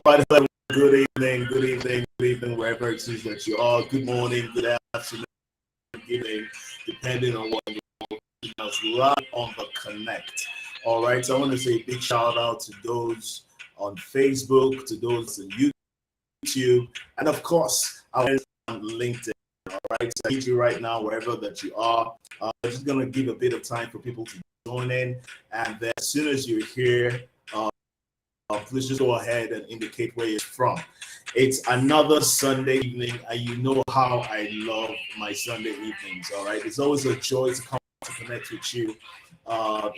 right, hello, good evening, wherever it is that you are. Good morning, good afternoon, good evening, depending on what you're watching us live on the Connect. All right, so I want to say a big shout out to those on Facebook, to those on YouTube, and of course, our friends on LinkedIn. All right, so I need you right now, wherever that you are. I'm just going to give a bit of time for people to join in, and then as soon as you're here, please just go ahead and indicate where you're from. It's another Sunday evening, and you know how I love my Sunday evenings. All right, it's always a joy to come to connect with you. For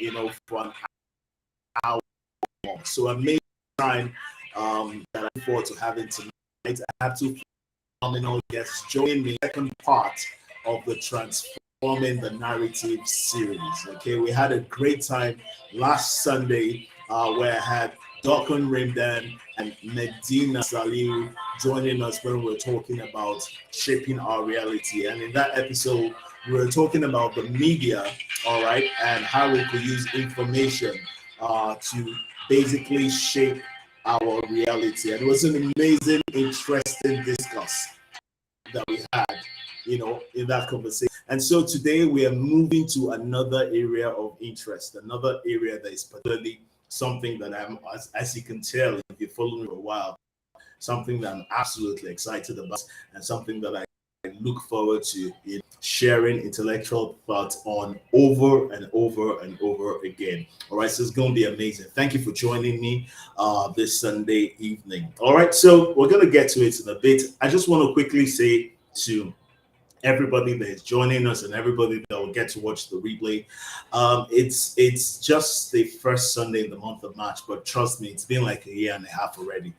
an hour more. So amazing time that I look forward to having tonight. I have two phenomenal guests joining me. Second part of the Transforming the Narrative series. Okay, we had a great time last Sunday where I had Dokun Rimdan and Medina Saliu joining us when we were talking about shaping our reality. And in that episode, we were talking about the media, all right, and how we could use information to basically shape our reality. And it was an amazing, interesting discuss that we had, in that conversation. And so today we are moving to another area of interest, another area that is particularly something that I'm, as you can tell, if you follow me for a while, something that I'm absolutely excited about, and something that I look forward to sharing intellectual thoughts on over and over and over again. All right, so it's going to be amazing. Thank you for joining me this Sunday evening. All right, so we're going to get to it in a bit. I just want to quickly say to everybody that is joining us and everybody that will get to watch the replay. It's just the first Sunday in the month of March, but trust me, it's been like a year and a half already.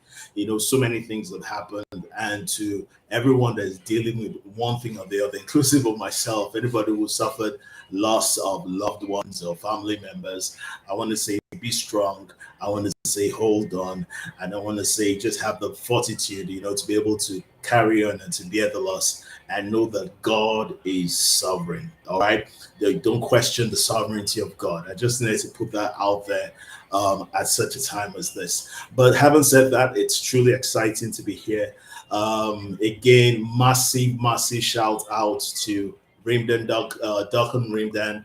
So many things have happened, and to everyone that is dealing with one thing or the other, inclusive of myself, anybody who suffered loss of loved ones or family members, I want to say be strong. I want to say hold on, and I want to say just have the fortitude, to be able to carry on and to bear the loss and know that God is sovereign. All right, don't question the sovereignty of God. I just need to put that out there at such a time as this. But having said that, it's truly exciting to be here. Again, massive shout out to Duncan Rimdan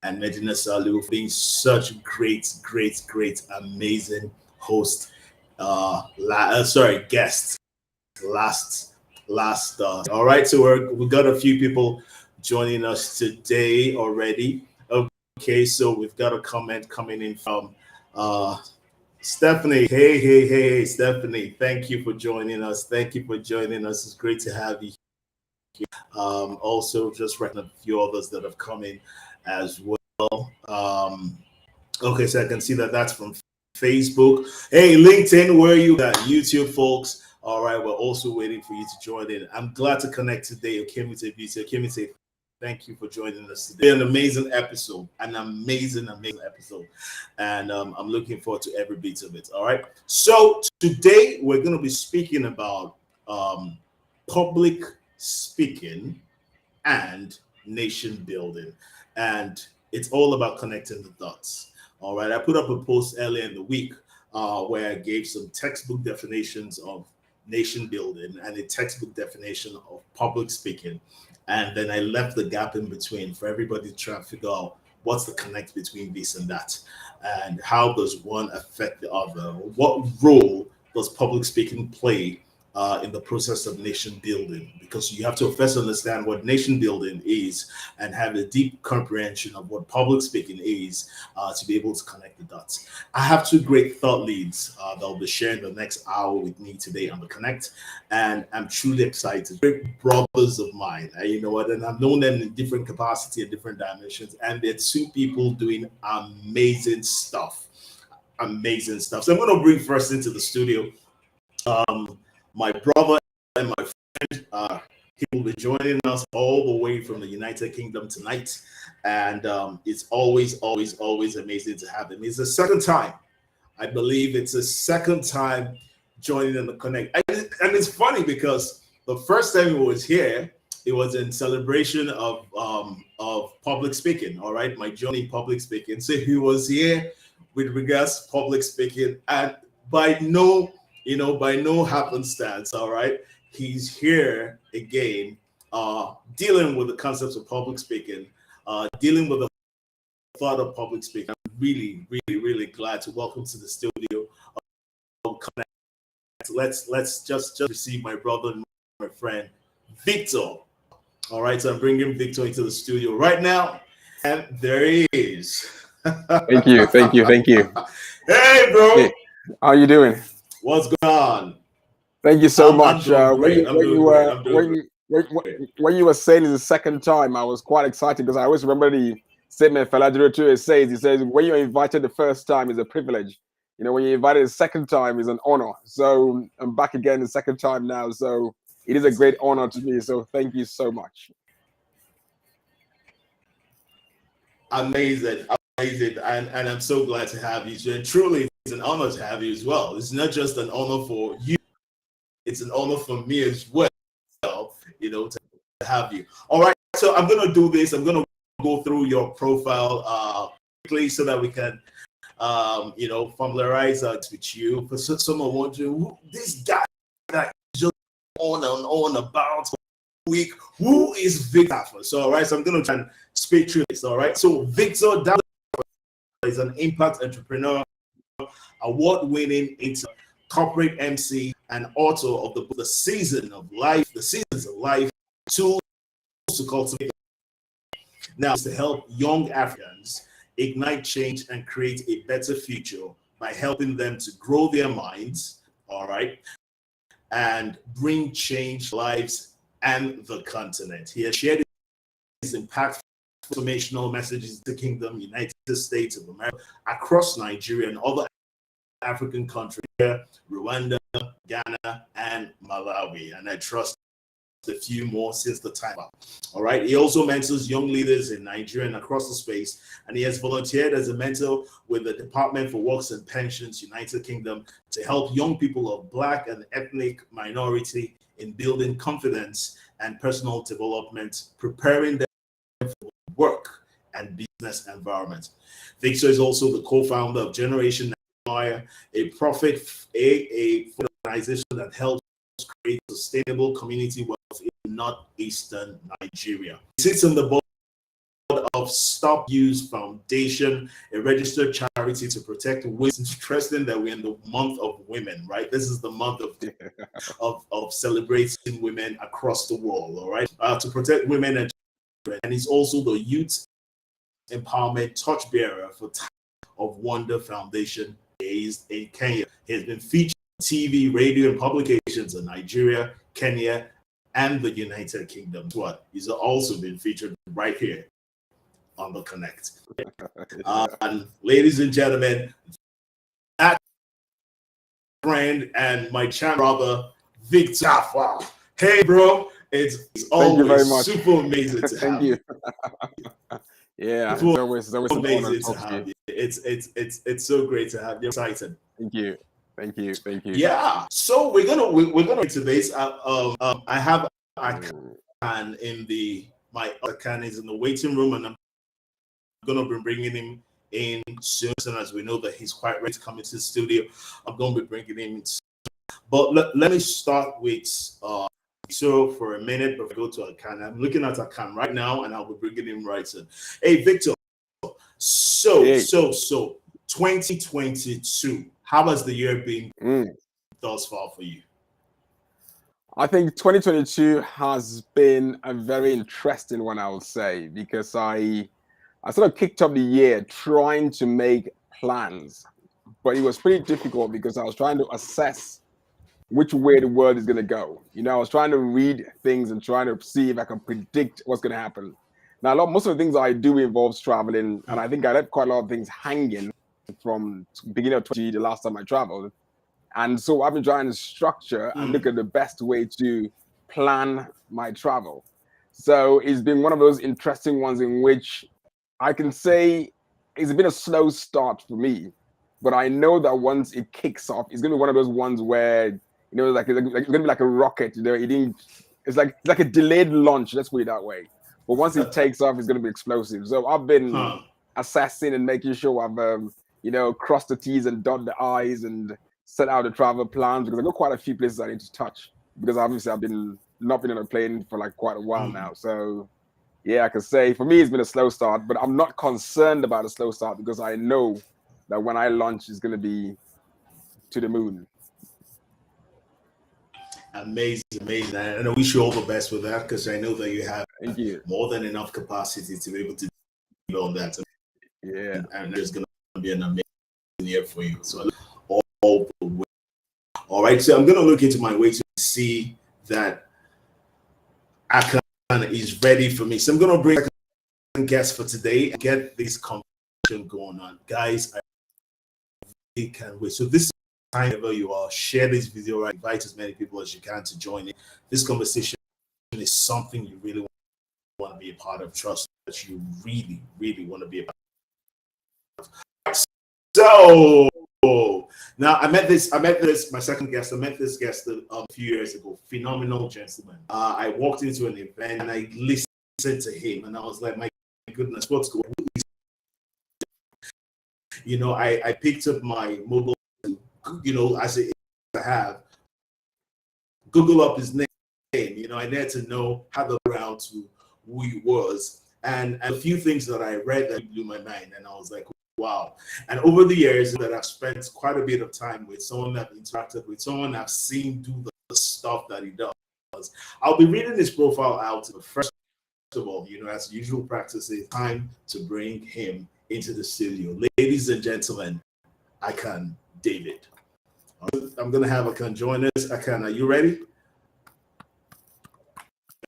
and Medina Salu for being such great, amazing host. Guests last. All right, so we got a few people joining us today already. Okay, so we've got a comment coming in from Stephanie. Hey, Stephanie. Thank you for joining us. It's great to have you here. Also, just reckon a few others that have come in as well. Okay, so I can see that that's from Facebook. Hey, LinkedIn, where are you at? YouTube, folks. All right, we're also waiting for you to join in. I'm glad to connect today. Okemite, thank you for joining us today. An amazing episode, and I'm looking forward to every bit of it. All right, so today we're going to be speaking about public speaking and nation building, and it's all about connecting the dots. All right, I put up a post earlier in the week where I gave some textbook definitions of nation building and a textbook definition of public speaking, and then I left the gap in between for everybody to try and figure out what's the connect between this and that, and how does one affect the other. What role does public speaking play in the process of nation building? Because you have to first understand what nation building is and have a deep comprehension of what public speaking is to be able to connect the dots. I have two great thought leads that will be sharing the next hour with me today on the Connect, and I'm truly excited. Great brothers of mine, and I've known them in different capacity and different dimensions, and they're two people doing amazing stuff. So I'm going to bring first into the studio my brother and my friend. He will be joining us all the way from the United Kingdom tonight, and it's always amazing to have him. It's the second time, I believe it's the second time joining in the Connect, and it's funny because the first time he was here, it was in celebration of public speaking. All right, my journey in public speaking. So he was here with regards to public speaking, and by no by no happenstance, all right, he's here again, dealing with the concepts of public speaking, dealing with the thought of public speaking. I'm really, really, really glad to welcome to the studio. Let's just receive my brother and my friend, Victor. All right, so I'm bringing Victor into the studio right now, and there he is. Thank you, thank you, thank you. Hey, bro. Hey, how you doing? What's going on? Thank you so I'm much. doing great. I'm doing great. I'm doing great. When you were saying it the second time, I was quite excited because I always remember the statement Faladuro Toure says. He says, when you're invited the first time is a privilege. When you're invited the second time is an honor. So I'm back again the second time now. So it is a great honor to me. So thank you so much. Amazing, amazing, and I'm so glad to have you. And truly, it's an honor to have you as well. It's not just an honor for you; it's an honor for me as well. To have you. All right, so I'm gonna do this. I'm gonna go through your profile quickly so that we can, familiarize us with you. For someone wondering who this guy that just on about week, who is Victor? So, all right, so I'm gonna try and speak through this. All right, so Victor is an impact entrepreneur, award-winning corporate MC, and author of the book The Seasons of Life, Tools to Cultivate. Now, to help young Africans ignite change and create a better future by helping them to grow their minds, all right, and bring change lives and the continent. He has shared his impactful transformational messages to the Kingdom, United States of America, across Nigeria and other African countries, Rwanda, Ghana, and Malawi. And I trust a few more since the time. All right. He also mentors young leaders in Nigeria and across the space, and he has volunteered as a mentor with the Department for Works and Pensions, United Kingdom, to help young people of Black and ethnic minority in building confidence and personal development, preparing them for work and business environment. Victor is also the co-founder of Generation a organization that helps create sustainable community wealth in northeastern Nigeria. He sits on the board of Stop Use Foundation, a registered charity to protect women. It's interesting that we're in the month of women, right? This is the month of celebrating women across the world, all right? To protect women and children. And he's also the Youth Empowerment Torchbearer for Time of Wonder Foundation based in Kenya. He has been featured on TV, radio, and publications in Nigeria, Kenya, and the United Kingdom. He's also been featured right here on the Connect. And ladies and gentlemen, that friend and my channel brother, Victor. Wow. Hey, bro, it's always super amazing to have you. Yeah, it's always amazing to have you. It's so great to have you. Excited. Thank you. Yeah. So we're gonna into this. I have AKAN my AKAN is in the waiting room, and I'm gonna be bringing him in soon. And as we know that he's quite ready to come into the studio, I'm gonna be bringing him in soon. But let me start with so for a minute before I go to AKAN. I'm looking at AKAN right now, and I'll be bringing him right in. Hey, Victor. So 2022. How has the year been thus far for you? I think 2022 has been a very interesting one, I would say, because I sort of kicked off the year trying to make plans, but it was pretty difficult because I was trying to assess which way the world is going to go. I was trying to read things and trying to see if I can predict what's going to happen. Now, most of the things I do involves traveling, and I think I left quite a lot of things hanging from beginning of 2020, the last time I traveled. And so I've been trying to structure and look at the best way to plan my travel. So it's been one of those interesting ones in which I can say it's been a slow start for me, but I know that once it kicks off, it's going to be one of those ones where, it's going to be like a rocket. It's like a delayed launch. Let's put it that way. But once it takes off, it's going to be explosive. So I've been assessing and making sure I've, crossed the T's and dot the I's and set out the travel plans because I got quite a few places I need to touch because obviously I've not been on a plane for like quite a while now. So yeah, I can say for me it's been a slow start, but I'm not concerned about a slow start because I know that when I launch it's going to be to the moon. Amazing, amazing. And I wish you all the best with that because I know that you have Thank you. more than enough capacity to be able to do on that. Yeah. And there's going to be an amazing year for you. So all the way. All right, so I'm going to look into my way to see that AKAN is ready for me. So I'm going to bring a guest for today and get this conversation going on. Guys, I really can't wait. So this is time wherever you are, share this video, right? Invite as many people as you can to join in. This conversation is something you really want to be a part of. Trust that you really, really want to be a part of. So now I met this, my second guest, I met this guest a few years ago. Phenomenal gentleman. I walked into an event and I listened to him and I was like, my goodness, what's going on? You know, I picked up my mobile, you know, as I have, Google up his name. You know, I needed to know how to get around to who he was. And a few things that I read that blew my mind. And I was like, wow. And over the years that I've spent quite a bit of time with someone that I've interacted with, someone I've seen do the stuff that he does, I'll be reading his profile out. But first of all, you know, as usual practice, it's time to bring him into the studio. Ladies and gentlemen, AKAN David. I'm going to have AKAN join us. AKAN, are you ready?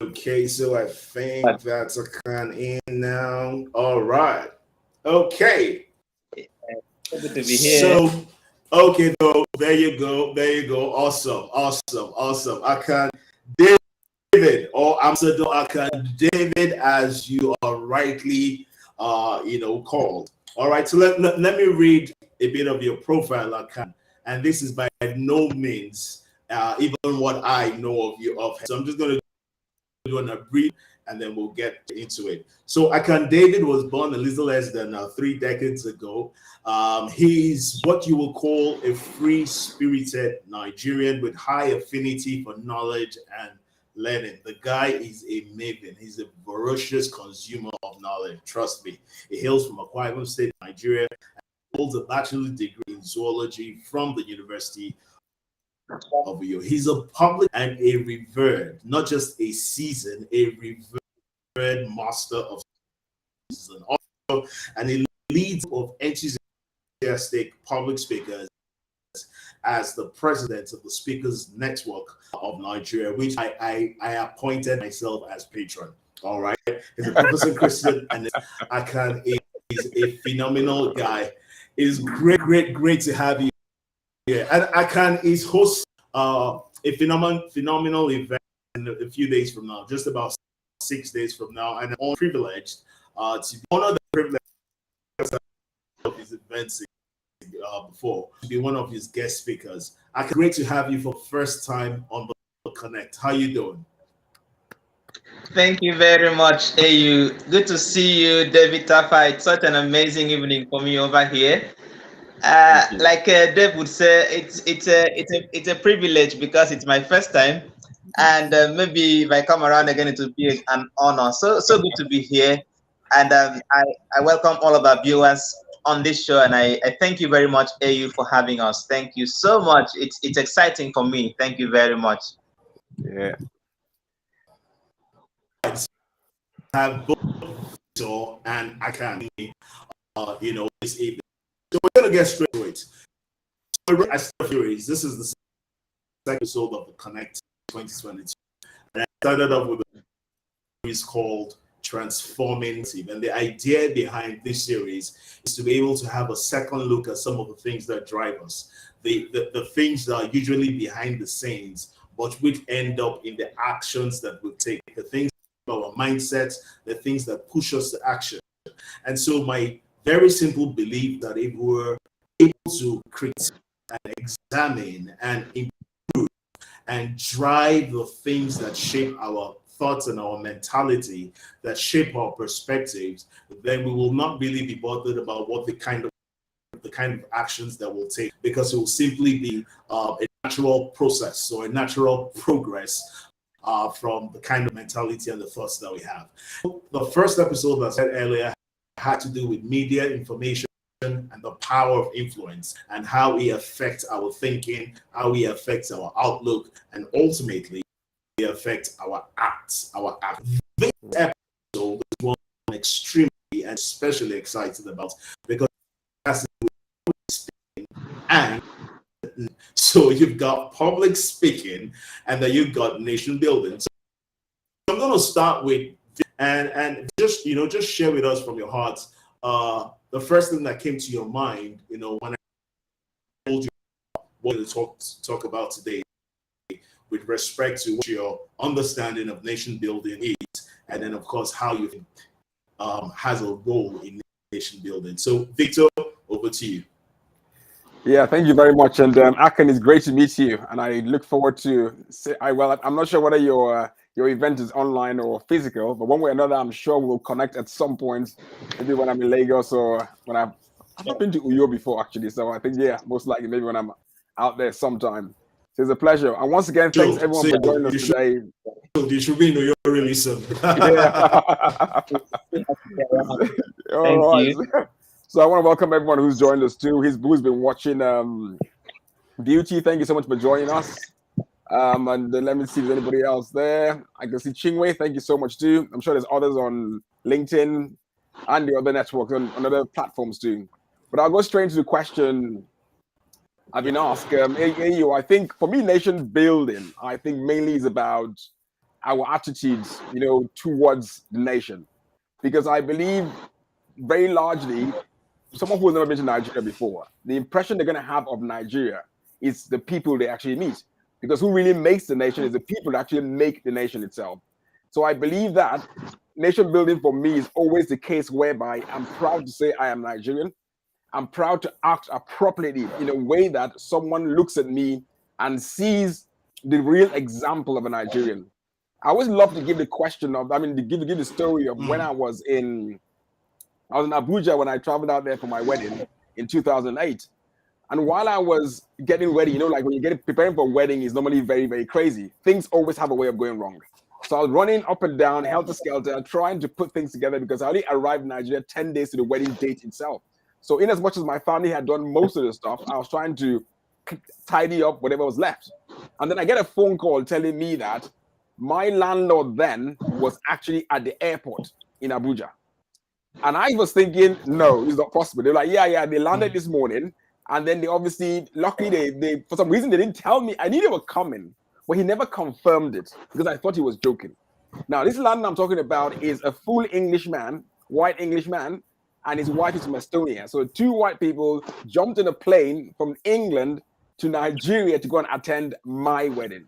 Okay, so I think that's AKAN in now. All right. Okay. Good to be here. So, okay, though, there you go. Awesome. AKAN David, or Ambassador AKAN David, as you are rightly, called. All right. So let me read a bit of your profile, AKAN, and this is by no means even what I know of you. So I'm just going to do a brief and then we'll get into it. So AKAN David was born a little less than 3 decades ago. He's what you will call a free-spirited Nigerian with high affinity for knowledge and learning. The guy is a maven. He's a voracious consumer of knowledge. Trust me. He hails from Akwa Ibom State, Nigeria, and holds a bachelor's degree in zoology from the University of Uyo. He's a public and a revered, not just a seasoned, a revered master of season. Also, and a lead of enthusiastic public speakers as the president of the Speakers Network of Nigeria, which I appointed myself as patron. All right, he's a professor Christian, and AKAN is a phenomenal guy. It's great to have you here. And AKAN is host a phenomenal event in a few days from now, just about 6 days from now, and I'm privileged to be one of the privileged of his events before to be one of his guest speakers. AKAN, great to have you for the first time on the Connect. How you doing? Thank you very much, AU. Good to see you, David TARFA. It's such an amazing evening for me over here. Like Dave would say, it's a privilege because it's my first time, and maybe if I come around again, it will be an honor. So good to be here, and I welcome all of our viewers on this show, and I thank you very much, AU, for having us. Thank you so much. It's exciting for me. Thank you very much. Yeah. Have both Usoroh and AKAN, this evening. So we're gonna get straight to it. So I started series. This is the second episode of the Connect 2022, and I started off with a series called Transforming Team. And the idea behind this series is to be able to have a second look at some of the things that drive us, the things that are usually behind the scenes, but which end up in the actions that we take, the things our mindsets, the things that push us to action. And so my very simple belief that if we're able to critique and examine and improve and drive the things that shape our thoughts and our mentality, that shape our perspectives, then we will not really be bothered about what the kind of the kind of actions that we'll take, because it will simply be a natural process or a natural progress from the kind of mentality and the thoughts that we have. The first episode, as I said earlier, had to do with media information and the power of influence and how it affects our thinking, how it affects our outlook, and ultimately it affects our acts. This episode is one I'm extremely and especially excited about, because that's speaking, and so you've got public speaking and then you've got nation building. So I'm going to start with and just just share with us from your heart the first thing that came to your mind, when I told you what to talk about today with respect to what your understanding of nation building is, and then of course how you think has a role in nation building. So Victor, over to you. Yeah, thank you very much. And AKAN, it's great to meet you. And I look forward to I'm not sure whether your event is online or physical, but one way or another, I'm sure we'll connect at some point, maybe when I'm in Lagos or when I've not been to Uyo before, actually. So I think, yeah, most likely maybe when I'm out there sometime. So it's a pleasure. And once again, thanks everyone for joining us today. You should be in Uyo really soon. Yeah. All right. You. So I want to welcome everyone who's joined us too. Who's been watching Beauty. Thank you so much for joining us. And let me see if there's anybody else there. I can see Chingwei. Thank you so much too. I'm sure there's others on LinkedIn and the other networks on other platforms too. But I'll go straight into the question I've been asked. AU, I think for me, nation building, I think mainly is about our attitudes, towards the nation, because I believe very largely, someone who has never been to Nigeria before, the impression they're going to have of Nigeria is the people they actually meet. Because who really makes the nation is the people that actually make the nation itself. So I believe that nation building for me is always the case whereby I'm proud to say I am Nigerian. I'm proud to act appropriately in a way that someone looks at me and sees the real example of a Nigerian. I always love to give the question of, to give the story of when I was in Abuja when I traveled out there for my wedding in 2008. And while I was getting ready, like when you preparing for a wedding is normally very, very crazy. Things always have a way of going wrong. So I was running up and down, helter-skelter, trying to put things together because I only arrived in Nigeria 10 days to the wedding date itself. So in as much as my family had done most of the stuff, I was trying to tidy up whatever was left. And then I get a phone call telling me that my landlord then was actually at the airport in Abuja. And I was thinking, no, it's not possible. They're like, yeah, they landed this morning. And then luckily, they for some reason, they didn't tell me. I knew they were coming, but he never confirmed it because I thought he was joking. Now, this land I'm talking about is a full Englishman, white Englishman, and his wife is from Estonia. So 2 white people jumped in a plane from England to Nigeria to go and attend my wedding.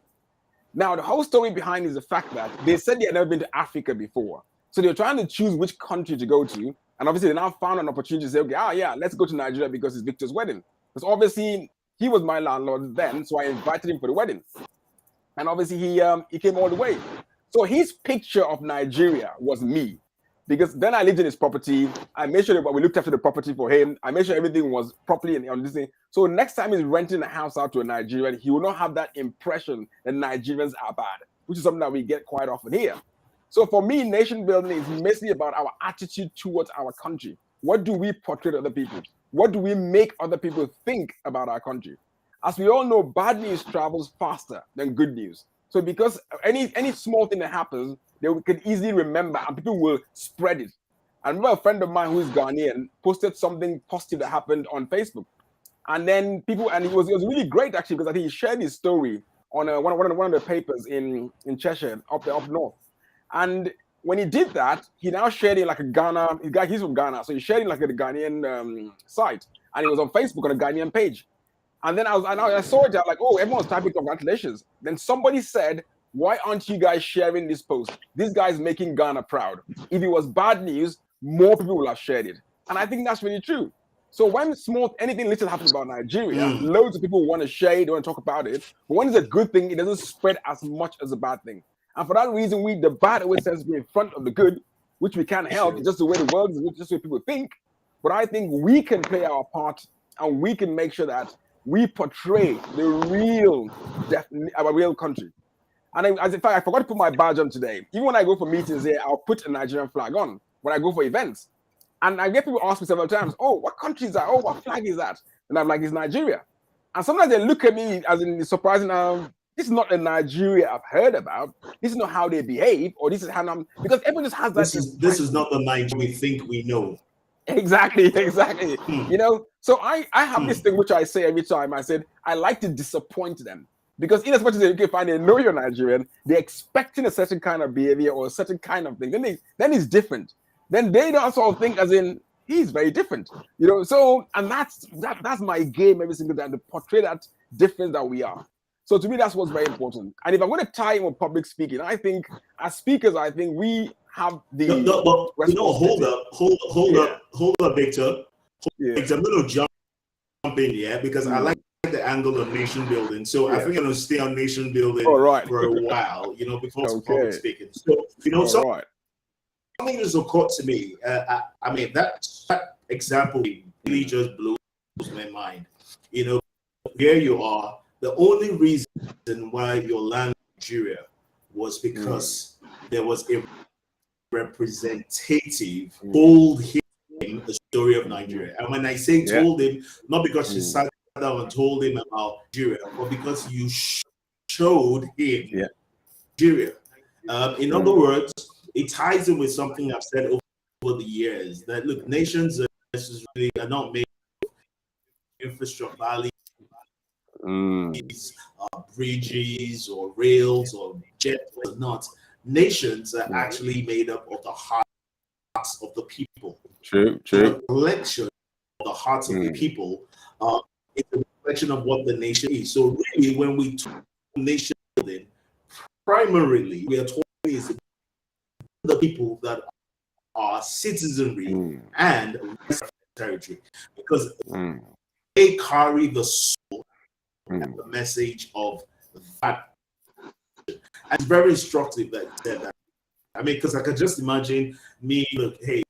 Now, the whole story behind is the fact that they said they had never been to Africa before. So they were trying to choose which country to go to. And obviously, they now found an opportunity to say, okay, let's go to Nigeria because it's Victor's wedding. Because obviously, he was my landlord then, so I invited him for the wedding. And obviously, he came all the way. So his picture of Nigeria was me. Because then I lived in his property. I made sure that we looked after the property for him. I made sure everything was properly on this thing. So next time he's renting a house out to a Nigerian, he will not have that impression that Nigerians are bad, which is something that we get quite often here. So for me, nation building is mostly about our attitude towards our country. What do we portray to other people? What do we make other people think about our country? As we all know, bad news travels faster than good news. So because any small thing that happens, they can easily remember and people will spread it. I remember a friend of mine who is Ghanaian posted something positive that happened on Facebook. And then it was really great actually, because I think he shared his story on one of the papers in Cheshire, up north. And when he did that, he now shared it like a Ghana. He's from Ghana, so he shared it like a Ghanaian site, and it was on Facebook on a Ghanaian page. And then I saw it. I was like, oh, everyone's typing congratulations. Then somebody said, why aren't you guys sharing this post? This guy's making Ghana proud. If it was bad news, more people will have shared it. And I think that's really true. So when anything little happens about Nigeria, loads of people want to share it, want to talk about it. But when it's a good thing, it doesn't spread as much as a bad thing. And for that reason, the bad always tends to be in front of the good, which we can't help. It's just the way the world is, it's just the way people think. But I think we can play our part and we can make sure that we portray the real, our real country. And as in fact, I forgot to put my badge on today. Even when I go for meetings here, I'll put a Nigerian flag on when I go for events. And I get people ask me several times, oh, what country is that? Oh, what flag is that? And I'm like, it's Nigeria. And sometimes they look at me as in surprising, this is not the Nigeria I've heard about. This is not how they behave, or this is how I'm, because everyone just has that. This is not the Nigeria we think we know. Exactly. You know, so I have this thing which I say every time. I said, I like to disappoint them. Because in as much as they can find they know you're Nigerian, they're expecting a certain kind of behavior or a certain kind of thing. Then it's different. Then they don't sort of think as in he's very different. You know, so and that's my game every single time to portray that difference that we are. So to me, that's what's very important. And if I'm going to tie in with public speaking, I think as speakers, I think we have the hold up, Victor. I'm going to jump in here because I like the angle of nation building. So I think I'm going to stay on nation building for a while, you know, before public speaking. So, you know, something that's occurred to me, I mean, that example really just blows my mind. You know, here you are. The only reason why you land Nigeria was because there was a representative told him the story of Nigeria. And when I say told him, not because she sat down and told him about Nigeria, but because you showed him Nigeria. In other words, it ties in with something I've said over the years, that look, nations are not made of infrastructure value, bridges or rails or jets or not. Nations are actually made up of the hearts of the people. True. The collection of the hearts of the people is a reflection of what the nation is. So really, when we talk nation building, primarily we are talking is the people that are citizenry and territory, because they carry the soul and the message of that. And it's very instructive that you said that. I mean, because I could just imagine me, look, hey,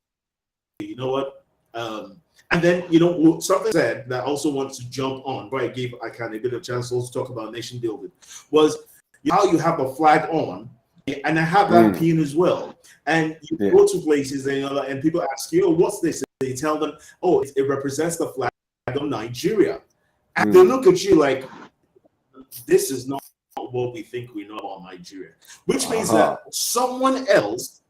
you know what? And then, you know, something said that I also want to jump on, where I gave AKAN a bit of chance to also talk about nation building, was how you have a flag on, and I have that pin as well. And you go to places and people ask you, oh, what's this? And you tell them, oh, it represents the flag of Nigeria. And they look at you like, this is not what we think we know about Nigeria. Which means that someone else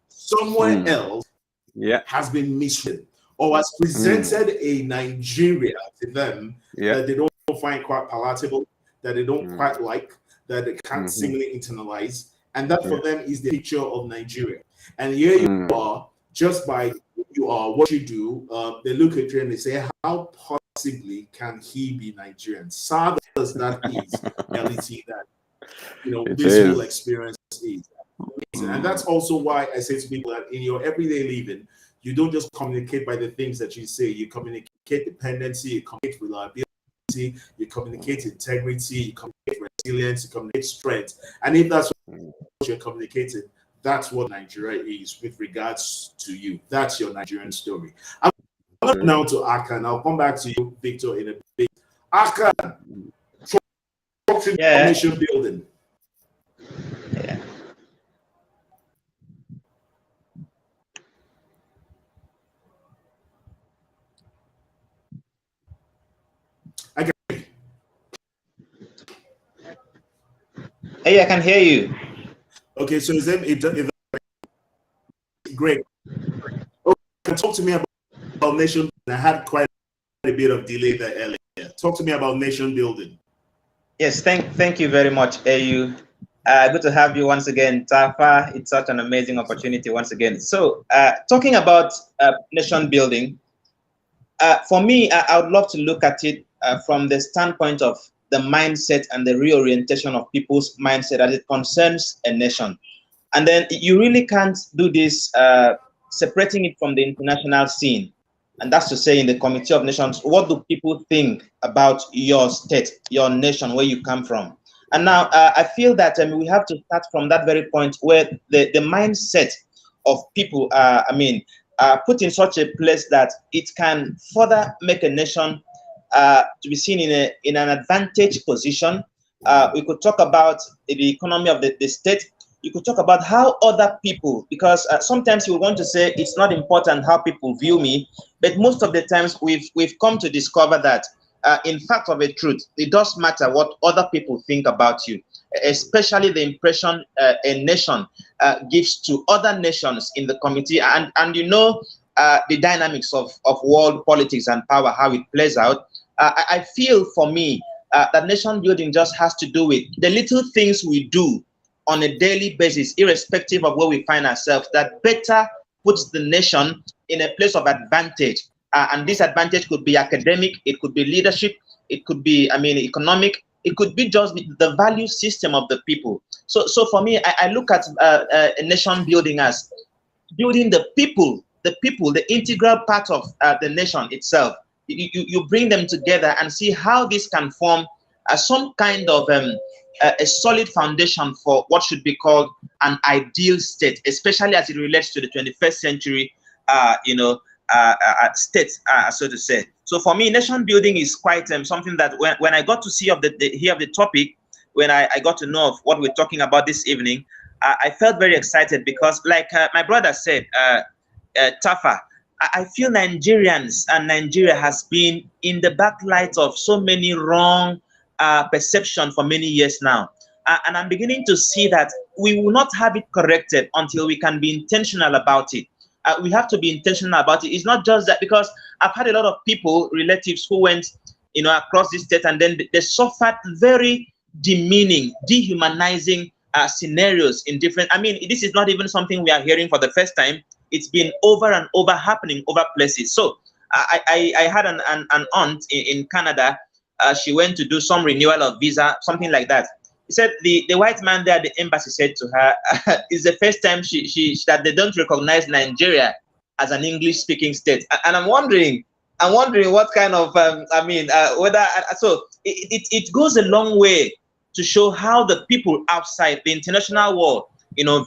has been misread or has presented a Nigeria to them that they don't find quite palatable, that they don't quite like, that they can't singly internalize. And that for them is the picture of Nigeria. And here you are, just by who you are, what you do, they look at you and they say, how possibly can he be Nigerian? Sad as that is, reality that, you know, this whole experience is. And that's also why I say to people that in your everyday living, you don't just communicate by the things that you say. You communicate dependency, you communicate reliability, you communicate integrity, you communicate resilience, you communicate strength. And if that's what you're communicating, that's what Nigeria is with regards to you. That's your Nigerian story. I'm going now to AKAN. I'll come back to you, Victor, in a bit. AKAN, talk to nation building. Hey, I can hear you. Okay, so is great. Okay, talk to me about nation. I had quite a bit of delay there earlier. Talk to me about nation building. Yes, thank you very much, AU. Good to have you once again, TARFA. It's such an amazing opportunity once again. So, talking about nation building, for me, I would love to look at it from the standpoint of the mindset and the reorientation of people's mindset as it concerns a nation. And then you really can't do this separating it from the international scene. And that's to say, in the Committee of Nations, what do people think about your state, your nation, where you come from? And now I feel that we have to start from that very point where the mindset of people are put in such a place that it can further make a nation to be seen in an advantage position. We could talk about the economy of the state. You could talk about how other people, because sometimes you want to say it's not important how people view me, but most of the times we've come to discover that in fact of a truth, it does matter what other people think about you, especially the impression a nation gives to other nations in the committee, and you know the dynamics of world politics and power, how it plays out. I feel for me that nation building just has to do with the little things we do on a daily basis, irrespective of where we find ourselves, that better puts the nation in a place of advantage. And this advantage could be academic, it could be leadership, it could be, economic, it could be just the value system of the people. So for me, I look at a nation building as building the people, the integral part of the nation itself. You bring them together and see how this can form some kind of a solid foundation for what should be called an ideal state, especially as it relates to the 21st century, state, so to say. So for me, nation building is quite something that when I got to see hear the topic, when I got to know of what we're talking about this evening, I felt very excited because, like my brother said, TARFA, I feel Nigerians and Nigeria has been in the backlight of so many wrong perception for many years now. And I'm beginning to see that we will not have it corrected until we can be intentional about it. We have to be intentional about it. It's not just that, because I've had a lot of people, relatives who went, across this state, and then they suffered very demeaning, dehumanizing scenarios in different. This is not even something we are hearing for the first time. It's been over and over happening over places. So I had an aunt in Canada. She went to do some renewal of visa, something like that. He said the white man there at the embassy said to her, it's the first time that they don't recognize Nigeria as an English-speaking state. And I'm wondering what kind of whether so it goes a long way to show how the people outside the international world,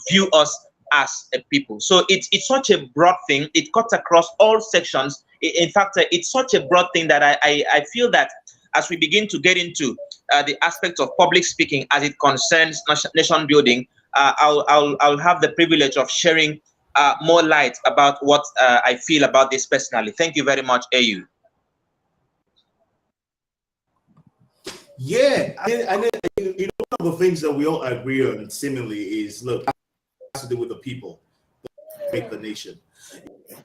view us as a people. So it's such a broad thing. It cuts across all sections. In fact, it's such a broad thing that I feel that as we begin to get into the aspects of public speaking as it concerns nation building, I'll have the privilege of sharing more light about what I feel about this personally. Thank you very much, AU. Yeah, one of the things that we all agree on seemingly is, look, it has to do with the people that make the nation.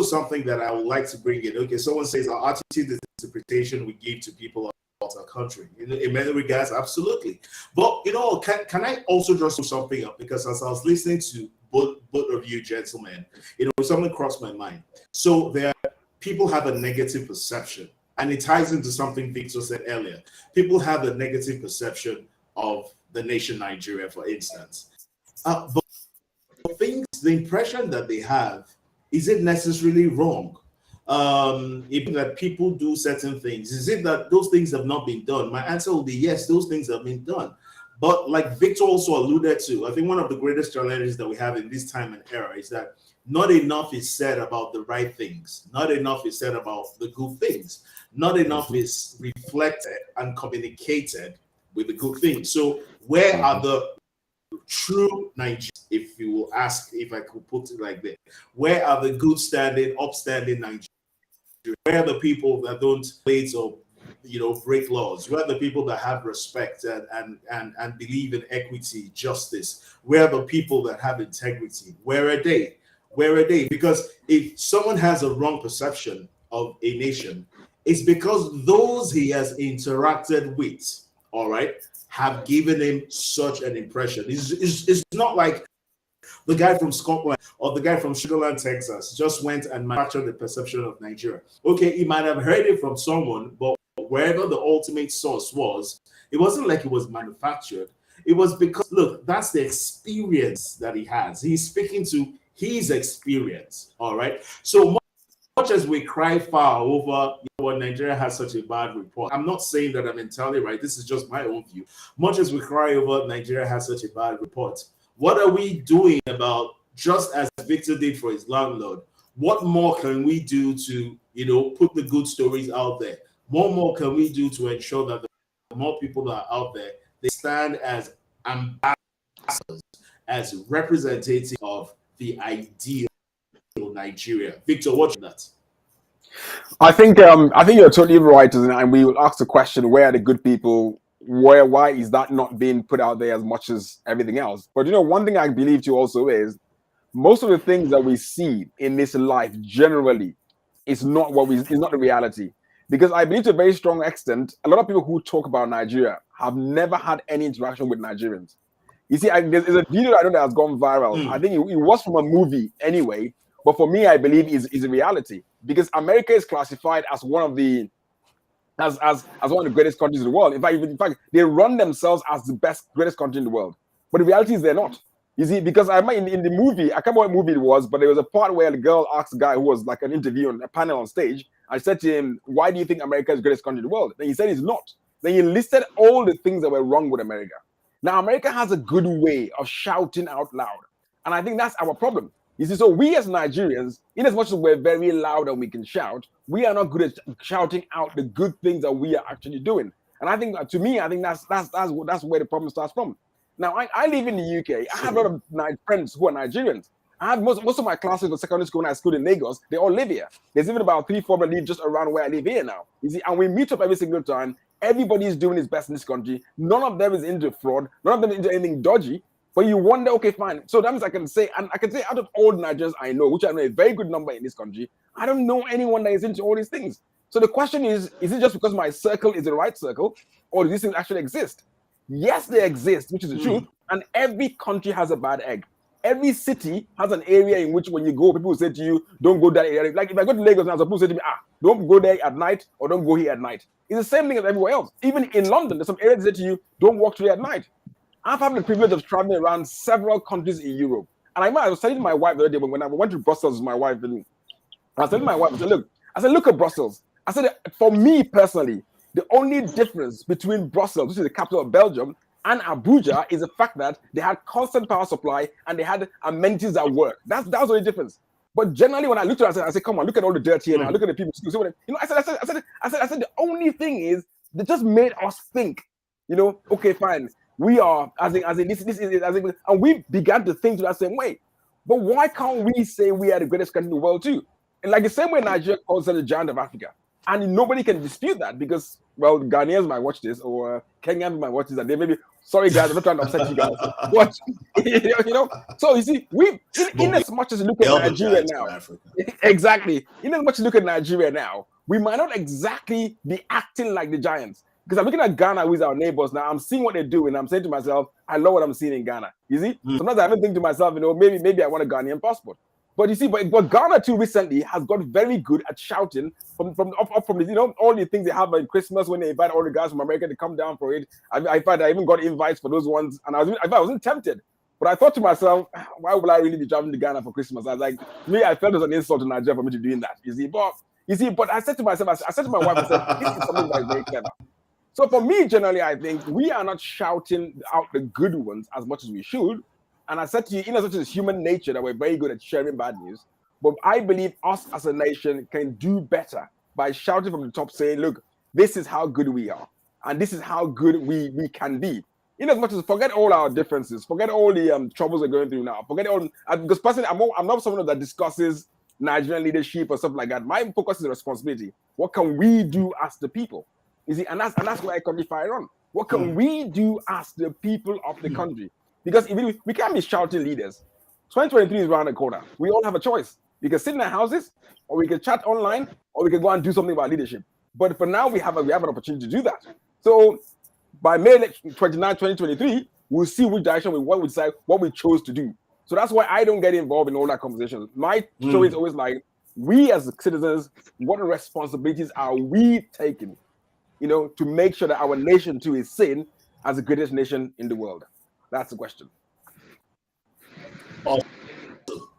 Something that I would like to bring in. Okay, someone says our attitude is the interpretation we give to people about our country. In many regards, absolutely. But can I also just do something up? Because as I was listening to both of you gentlemen, something crossed my mind. So people have a negative perception, and it ties into something Victor said earlier. People have a negative perception of the nation Nigeria, for instance. But the impression that they have, is it necessarily wrong? Even that people do certain things, is it that those things have not been done? My answer will be yes, those things have been done. But like Victor also alluded to, I think one of the greatest challenges that we have in this time and era is that not enough is said about the right things. Not enough is said about the good things. Not enough is reflected and communicated with the good things. So where are the true Nigerians, if you will ask, if I could put it like that? Where are the good standing, upstanding Nigerians? Where are the people that don't wait or break laws? Where are the people that have respect and believe in equity, justice? Where are the people that have integrity? Where are they? Where are they? Because if someone has a wrong perception of a nation, it's because those he has interacted with, all right, have given him such an impression. It's not like the guy from Scotland or the guy from Sugarland, Texas, just went and manufactured the perception of Nigeria. Okay, he might have heard it from someone, but wherever the ultimate source was, it wasn't like it was manufactured. It was because, look, that's the experience that he has. He's speaking to his experience, all right? So much as we cry foul over Nigeria has such a bad report, I'm not saying that I'm entirely right. This is just my own view. Much as we cry over Nigeria has such a bad report, what are we doing about, just as Victor did for his landlord, what more can we do to, put the good stories out there? more can we do to ensure that the more people that are out there, they stand as ambassadors, as representatives of the ideal Nigeria? Victor, what's that? I think you're totally right, and we will ask the question: where are the good people? Why is that not being put out there as much as everything else? But one thing I believe too also is most of the things that we see in this life generally is not is not the reality. Because I believe to a very strong extent, a lot of people who talk about Nigeria have never had any interaction with Nigerians. You see, there's a video I know that has gone viral. I think it was from a movie anyway, but for me, I believe is a reality, because America is classified as one of the as one of the greatest countries in the world. In fact, they run themselves as the greatest country in the world. But the reality is they're not. You see, because I might in the movie, I can't remember what movie it was, but there was a part where the girl asked a guy who was like an interview on a panel on stage. I said to him, "Why do you think America is the greatest country in the world?" Then he said it's not. Then he listed all the things that were wrong with America. Now, America has a good way of shouting out loud. And I think that's our problem. You see, so we as Nigerians, in as much as we're very loud and we can shout, we are not good at shouting out the good things that we are actually doing. And I think, to me, I think that's where the problem starts from. Now, I live in the UK. I have a lot of friends who are Nigerians. I have most of my classes in secondary school when I schooled in Lagos, they all live here. There's even about 3-4 that live just around where I live here now. You see, and we meet up every single time. Everybody is doing his best in this country. None of them is into fraud. None of them is into anything dodgy. But you wonder, okay, fine. So that means I can say out of all Nigerians I know, which I know a very good number in this country, I don't know anyone that is into all these things. So the question is it just because my circle is the right circle, or do these things actually exist? Yes, they exist, which is the truth. And every country has a bad egg. Every city has an area in which when you go, people will say to you, don't go that area. Like if I go to Lagos now, people say to me, don't go there at night or don't go here at night. It's the same thing as everywhere else. Even in London, there's some areas that say to you, don't walk through at night. I've had the privilege of traveling around several countries in Europe. And I was telling my wife the other day when I went to Brussels with my wife, and I was telling my wife, I said, look at Brussels. I said, for me personally, the only difference between Brussels, which is the capital of Belgium, and Abuja is the fact that they had constant power supply and they had amenities that work. That was the only difference. But generally, when I looked at it, I said, come on, look at all the dirt here now. Look at the people. I said, the only thing is they just made us think, okay, fine. We are, and we began to think that same way. But why can't we say we are the greatest country in the world too? And like the same way Nigeria calls it the giant of Africa. And nobody can dispute that because, well, Ghanaians might watch this or Kenyans might watch this and they may be, sorry guys, I'm not trying to upset you guys. But, so you see, in as much as you look at Nigeria now, exactly, in as much as you look at Nigeria now, we might not exactly be acting like the giants. Because I'm looking at Ghana, who is our neighbors now. I'm seeing what they do, and I'm saying to myself, I love what I'm seeing in Ghana. You see, sometimes I even think to myself, maybe I want a Ghanaian passport. But you see, but Ghana too recently has got very good at shouting from the, all the things they have at Christmas when they invite all the guys from America to come down for it. I even got invites for those ones, and I wasn't tempted. But I thought to myself, why would I really be traveling to Ghana for Christmas? I was like, I felt it was an insult to Nigeria for me to be doing that. You see, but I said to myself, I said to my wife, I said, this is something that is very clever. So for me, generally, I think we are not shouting out the good ones as much as we should. And I said to you, in such as human nature, that we're very good at sharing bad news. But I believe us as a nation can do better by shouting from the top, saying, look, this is how good we are. And this is how good we can be. In as much as forget all our differences, forget all the troubles we're going through now, forget all, because personally, I'm not someone that discusses Nigerian leadership or stuff like that. My focus is responsibility. What can we do as the people? You see, and that's where I come fire on. What can we do as the people of the country? Because if we can't be shouting leaders. 2023 is around the corner. We all have a choice. We can sit in our houses, or we can chat online, or we can go and do something about leadership. But for now, we have an opportunity to do that. So by May 29, 2023, we'll see which direction we decide what we chose to do. So that's why I don't get involved in all that conversation. My show is always like, we as citizens, what responsibilities are we taking? To make sure that our nation too is seen as the greatest nation in the world. That's the question.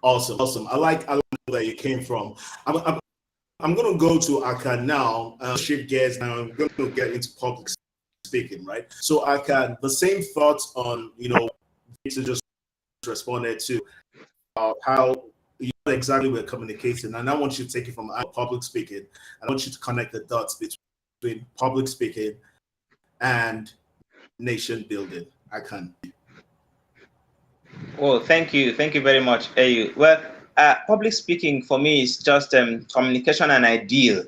Awesome. I like where you came from. I'm going to go to AKAN now. Shift gears now. I'm going to get into public speaking, right? So AKAN, the same thoughts on Victor just responded to how exactly we're communicating, and I want you to take it from public speaking. I want you to connect the dots between between public speaking and nation building? AKAN. Well, thank you very much, AU. Well, public speaking for me is just communication and ideal.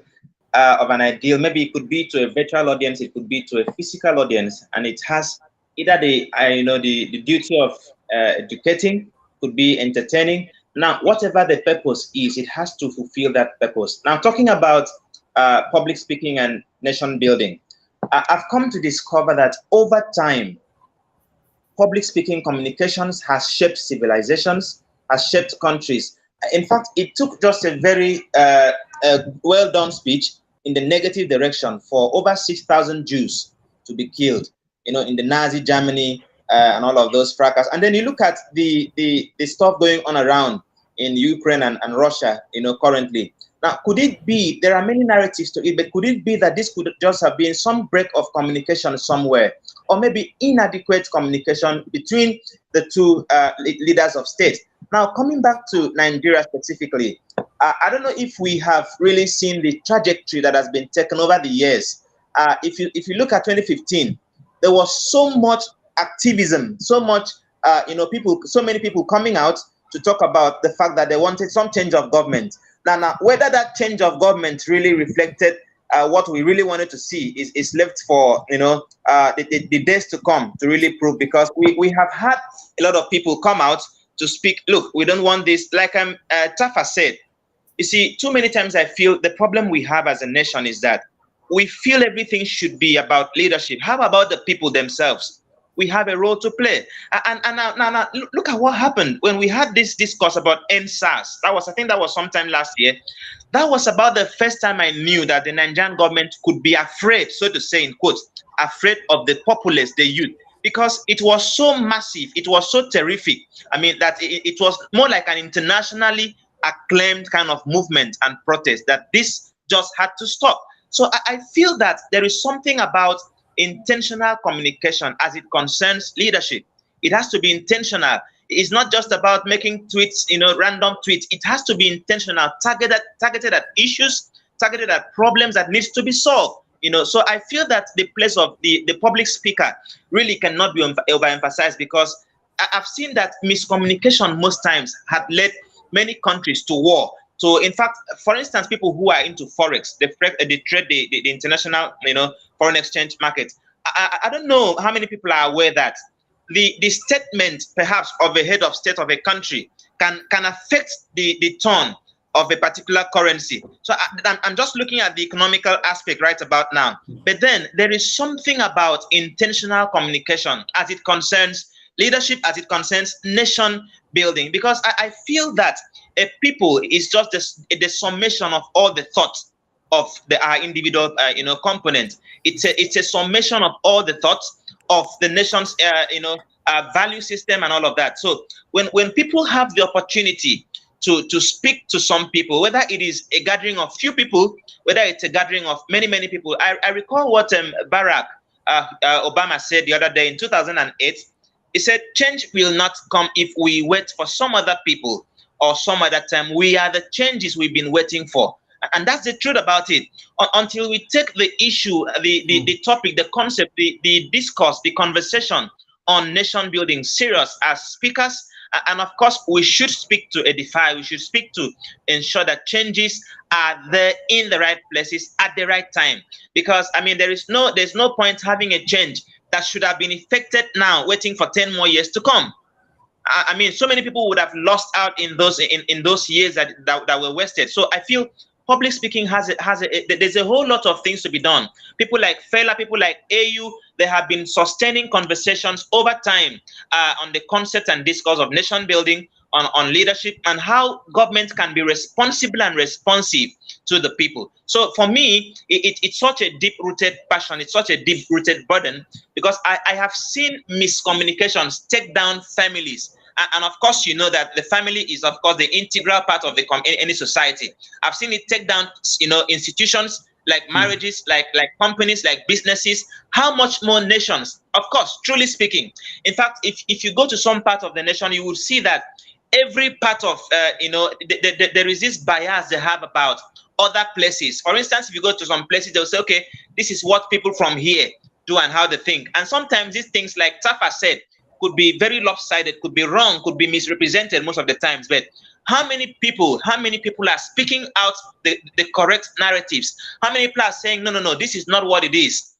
Of an ideal, maybe it could be to a virtual audience, it could be to a physical audience, and it has either the duty of educating, could be entertaining. Now, whatever the purpose is, it has to fulfill that purpose. Now, talking about public speaking and nation building, I've come to discover that over time, public speaking communications has shaped civilizations, has shaped countries. In fact, it took just a very well done speech in the negative direction for over 6,000 Jews to be killed, in the Nazi Germany and all of those fracas. And then you look at the stuff going on around in Ukraine and Russia, currently. Now, could it be, there are many narratives to it, but could it be that this could just have been some break of communication somewhere, or maybe inadequate communication between the two leaders of state? Now, coming back to Nigeria specifically, I don't know if we have really seen the trajectory that has been taken over the years. If you look at 2015, there was so much activism, so much, so many people coming out to talk about the fact that they wanted some change of government. Now, whether that change of government really reflected what we really wanted to see is left for the days to come to really prove, because we have had a lot of people come out to speak. Look, we don't want this. Like TARFA said, you see, too many times I feel the problem we have as a nation is that we feel everything should be about leadership. How about the people themselves? We have a role to play. And now, look at what happened when we had this discourse about NSAS. I think that was sometime last year. That was about the first time I knew that the Nigerian government could be afraid, so to say, in quotes, afraid of the populace, the youth, because it was so massive, it was so terrific. I mean, that it was more like an internationally acclaimed kind of movement and protest, that this just had to stop. So I feel that there is something about intentional communication as it concerns leadership. It has to be intentional. It's not just about making tweets, random tweets. It has to be intentional, targeted at issues, targeted at problems that needs to be solved. So I feel that the place of the public speaker really cannot be overemphasized, because I've seen that miscommunication most times have led many countries to war. So, in fact, for instance, people who are into forex, they trade the international, foreign exchange market. I don't know how many people are aware that the statement, perhaps, of a head of state of a country can affect the tone of a particular currency. So I'm just looking at the economical aspect right about now. But then there is something about intentional communication as it concerns leadership, as it concerns nation building, because I feel that a people is just the summation of all the thoughts of our individual components. It's a summation of all the thoughts of the nation's value system and all of that. So when people have the opportunity to speak to some people, whether it is a gathering of few people, whether it's a gathering of many people. I recall what Barack Obama said the other day in 2008. He said, change will not come if we wait for some other people or some other time. We are the changes we've been waiting for. And that's the truth about it. Until we take the issue, the topic, the concept, the discourse, the conversation on nation building serious as speakers, and of course, we should speak to edify, we should speak to ensure that changes are there in the right places at the right time. Because, I mean, there's no point having a change that should have been effected now, waiting for 10 more years to come. I mean, so many people would have lost out in those years that were wasted. So I feel public speaking there's a whole lot of things to be done. People like Fela, people like AU, they have been sustaining conversations over time on the concept and discourse of nation building, on leadership, and how government can be responsible and responsive to the people. So for me, it's such a deep-rooted passion, it's such a deep-rooted burden, because I have seen miscommunications take down families. And of course, you know that the family is, of course, the integral part of any society. I've seen it take down, institutions like marriages, like companies, like businesses. How much more nations? Of course, truly speaking. In fact, if you go to some part of the nation, you will see that every part of, there is this bias they have about other places. For instance, if you go to some places, they'll say, okay, this is what people from here do and how they think. And sometimes these things, like TARFA said, could be very lopsided, could be wrong, could be misrepresented most of the times. But how many people are speaking out the correct narratives? How many people are saying, no, this is not what it is?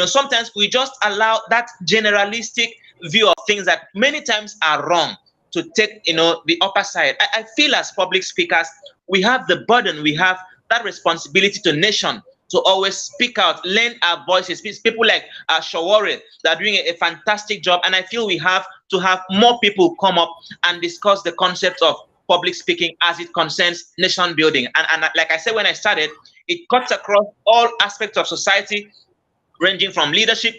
Sometimes we just allow that generalistic view of things that many times are wrong to take, the upper side. I feel as public speakers, we have the burden, we have that responsibility to nation to always speak out, lend our voices. People like Shawore, that are doing a fantastic job. And I feel we have to have more people come up and discuss the concept of public speaking as it concerns nation building. And like I said when I started, it cuts across all aspects of society, ranging from leadership,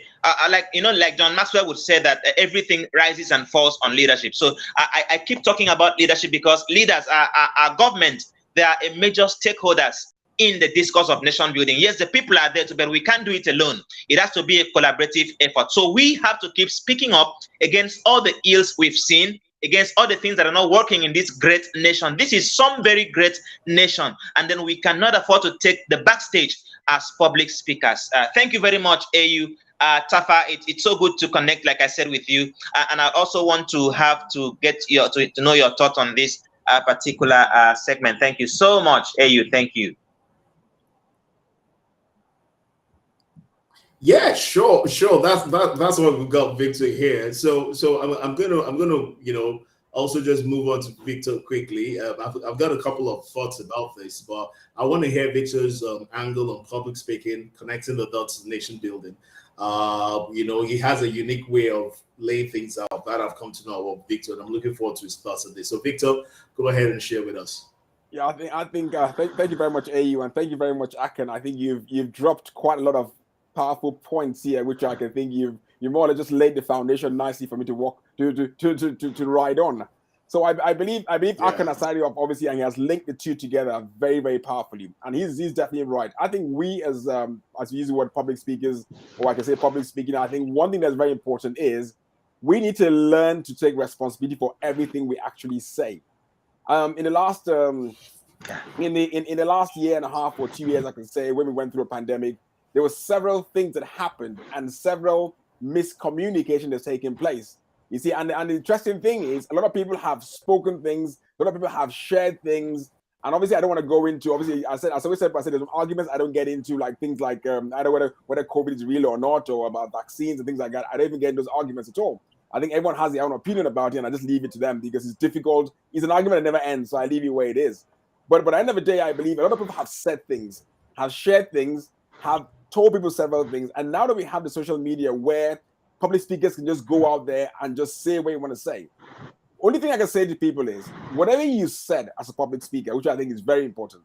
like John Maxwell would say that everything rises and falls on leadership. So I keep talking about leadership because leaders are government. They are a major stakeholders in the discourse of nation building. Yes, the people are there too, but we can't do it alone. It has to be a collaborative effort. So we have to keep speaking up against all the ills we've seen, against all the things that are not working in this great nation. This is some very great nation, and then we cannot afford to take the backstage as public speakers. Thank you very much, AU. TARFA, it's so good to connect, like I said, with you. And I also want to get to know your thoughts on this particular segment. Thank you so much, AU. Thank you. Yeah, sure. That's what we got Victor here. So I'm gonna also just move on to Victor quickly. I've got a couple of thoughts about this, but I want to hear Victor's angle on public speaking, connecting the dots to nation building. He has a unique way of laying things out that I've come to know about Victor, and I'm looking forward to his thoughts on this. So Victor, go ahead and share with us. Yeah, thank you very much, AU, and thank you very much, AKAN. I think you've dropped quite a lot of powerful points here, which I can think you more or less just laid the foundation nicely for me to walk to ride on. So I believe AKAN Asari obviously, and he has linked the two together very, very powerfully, and he's definitely right. I think we as we use the word public speakers, or I can say public speaking, I think one thing that's very important is we need to learn to take responsibility for everything we actually say. In the last in the last year and a half or 2 years, I can say, when we went through a pandemic, there were several things that happened and several miscommunication that's taken place. You see, and the interesting thing is a lot of people have spoken things, a lot of people have shared things, and obviously I don't want to go into, obviously I said there's some arguments I don't get into, like things like I don't know whether COVID is real or not, or about vaccines and things like that. I don't even get into those arguments at all. I think everyone has their own opinion about it, and I just leave it to them because it's difficult. It's an argument that never ends, so I leave it where it is. But at the end of the day, I believe a lot of people have said things, have shared things, have told people several things, and now that we have the social media where public speakers can just go out there and just say what you want to say, only thing I can say to people is whatever you said as a public speaker, which I think is very important,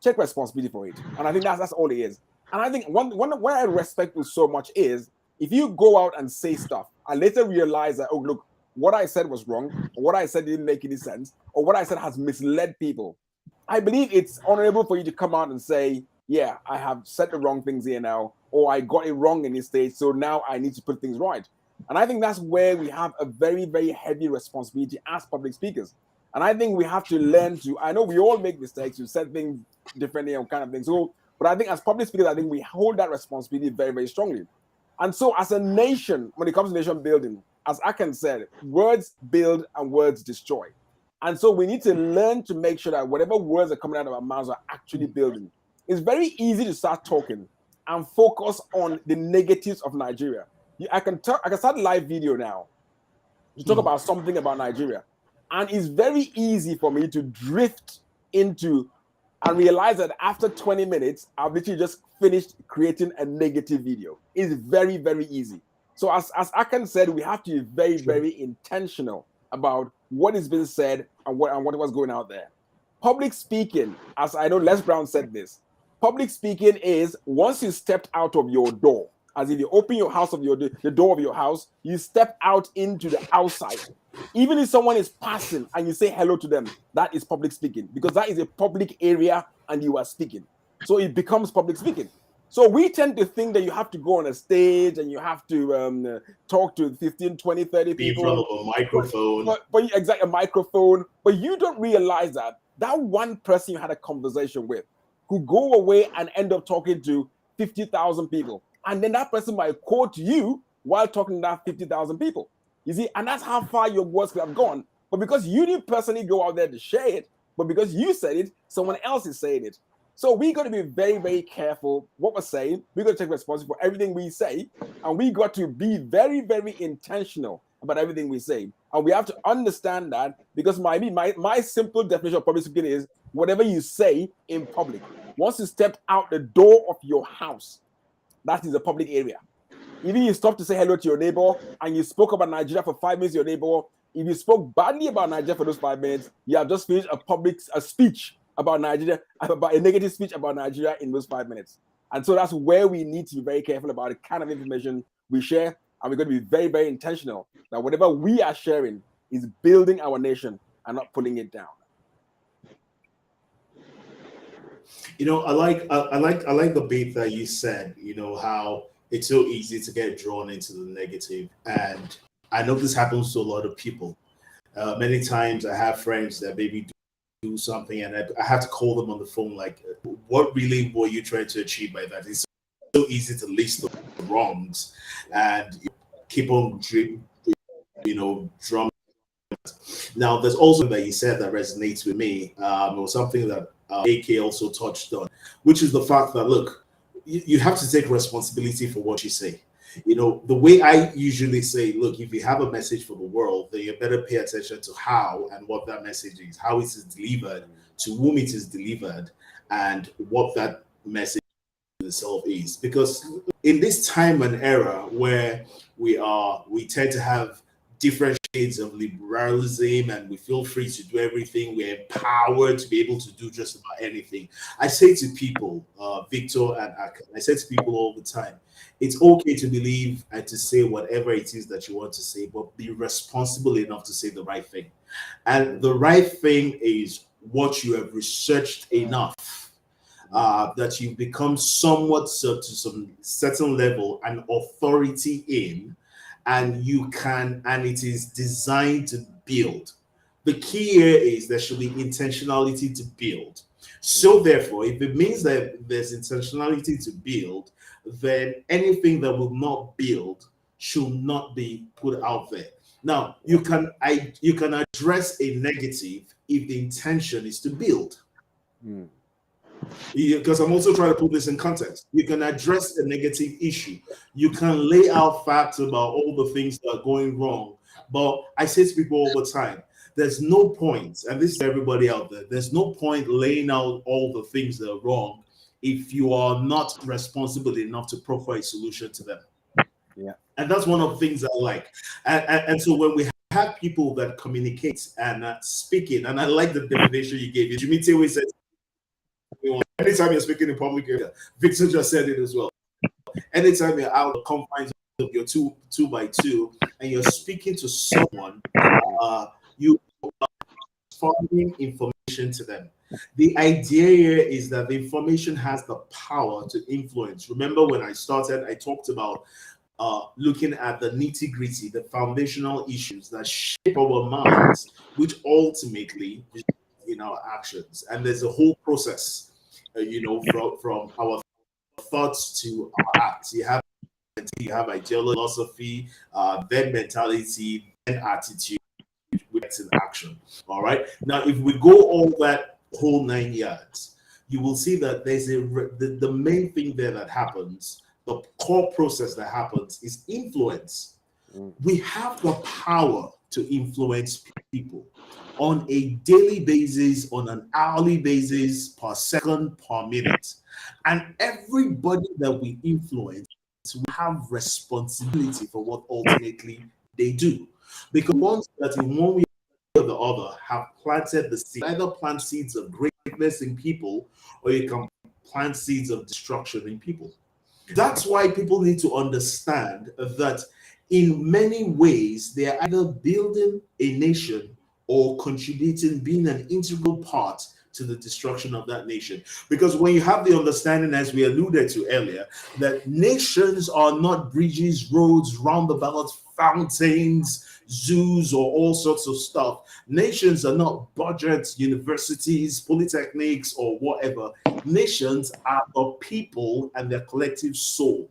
take responsibility for it. And I think that's all it is. And I think one I respect you so much is if you go out and say stuff and later realize that, oh, look, what I said was wrong, or what I said didn't make any sense, or what I said has misled people, I believe it's honorable for you to come out and say, yeah, I have said the wrong things here now, or I got it wrong in this stage, so now I need to put things right. And I think that's where we have a very, very heavy responsibility as public speakers. And I think we have to learn to, I know we all make mistakes, we said things differently and kind of things. So, but I think as public speakers, I think we hold that responsibility very, very strongly. And so as a nation, when it comes to nation building, as AKAN said, words build and words destroy. And so we need to learn to make sure that whatever words are coming out of our mouths are actually building. It's very easy to start talking and focus on the negatives of Nigeria. I can start a live video now to talk about something about Nigeria. And it's very easy for me to drift into and realize that after 20 minutes, I've literally just finished creating a negative video. It's very, very easy. So as AKAN said, we have to be very, very intentional about what is being said and what was going out there. Public speaking, as I know Les Brown said this, public speaking is once you stepped out of your door, as if you open your house the door of your house, you step out into the outside. Even if someone is passing and you say hello to them, that is public speaking, because that is a public area and you are speaking. So it becomes public speaking. So we tend to think that you have to go on a stage and you have to talk to 15, 20, 30 Be in people. front of a microphone. But exactly, a microphone. But you don't realize that one person you had a conversation with could go away and end up talking to 50,000 people. And then that person might quote you while talking to that 50,000 people. You see, and that's how far your words could have gone. But because you didn't personally go out there to share it, but because you said it, someone else is saying it. So we got to be very, very careful what we're saying. We got to take responsibility for everything we say, and we got to be very, very intentional about everything we say. And we have to understand that, because my simple definition of public speaking is whatever you say in public. Once you stepped out the door of your house, that is a public area. Even you stop to say hello to your neighbor and you spoke about Nigeria for 5 minutes to your neighbor, if you spoke badly about Nigeria for those 5 minutes, you have just finished a speech about Nigeria, about a negative speech about Nigeria in those 5 minutes. And so that's where we need to be very careful about the kind of information we share. And we're going to be very, very intentional that whatever we are sharing is building our nation and not pulling it down. You know, I like the bit that you said, you know, how it's so easy to get drawn into the negative. And I know this happens to a lot of people. Many times I have friends that maybe do something and I have to call them on the phone, like, what really were you trying to achieve by that? It's so easy to list the wrongs and keep on drumming. Now, there's also that you said that resonates with me. It was something that AK also touched on, which is the fact that, look, you have to take responsibility for what you say. You know, the way I usually say, look, if you have a message for the world, then you better pay attention to how and what that message is, how it is delivered, to whom it is delivered, and what that message itself is. Because in this time and era where we tend to have different shades of liberalism and we feel free to do everything, we're empowered to be able to do just about anything. I say to people, Victor and AKAN, I say to people all the time, it's okay to believe and to say whatever it is that you want to say, but be responsible enough to say the right thing. And the right thing is what you have researched enough that you've become somewhat to some certain level an authority in, and it is designed to build. The key here is there should be intentionality to build. So therefore, if it means that there's intentionality to build, then anything that will not build should not be put out there. Now, you can address a negative if the intention is to build. Because I'm also trying to put this in context. You can address a negative issue. You can lay out facts about all the things that are going wrong. But I say to people all the time, there's no point, and this is everybody out there, there's no point laying out all the things that are wrong if you are not responsible enough to proffer a solution to them. Yeah. And that's one of the things I like. And so when we have people that communicate and speaking, and I like the definition you gave. Jimmy Tewe said, anytime you're speaking in public area, Victor just said it as well. Anytime you're out of the confines of your two by two and you're speaking to someone, you are forming information to them. The idea here is that the information has the power to influence. Remember when I started, I talked about looking at the nitty-gritty, the foundational issues that shape our minds, which ultimately in our actions. And there's a whole process, from our thoughts to our acts. You have ideology, philosophy, then mentality, then attitude, with in action. All right. Now, if we go all that whole 9 yards, you will see that there's the main thing there that happens. The core process that happens is influence. We have the power to influence people on a daily basis, on an hourly basis, per second, per minute. And everybody that we influence, we have responsibility for what ultimately they do. Because once that in one way or the other have planted the seed, either plant seeds of greatness in people, or you can plant seeds of destruction in people. That's why people need to understand that in many ways, they are either building a nation or contributing, being an integral part to the destruction of that nation. Because when you have the understanding, as we alluded to earlier, that nations are not bridges, roads, roundabouts, fountains, zoos, or all sorts of stuff. Nations are not budgets, universities, polytechnics, or whatever. Nations are the people and their collective soul.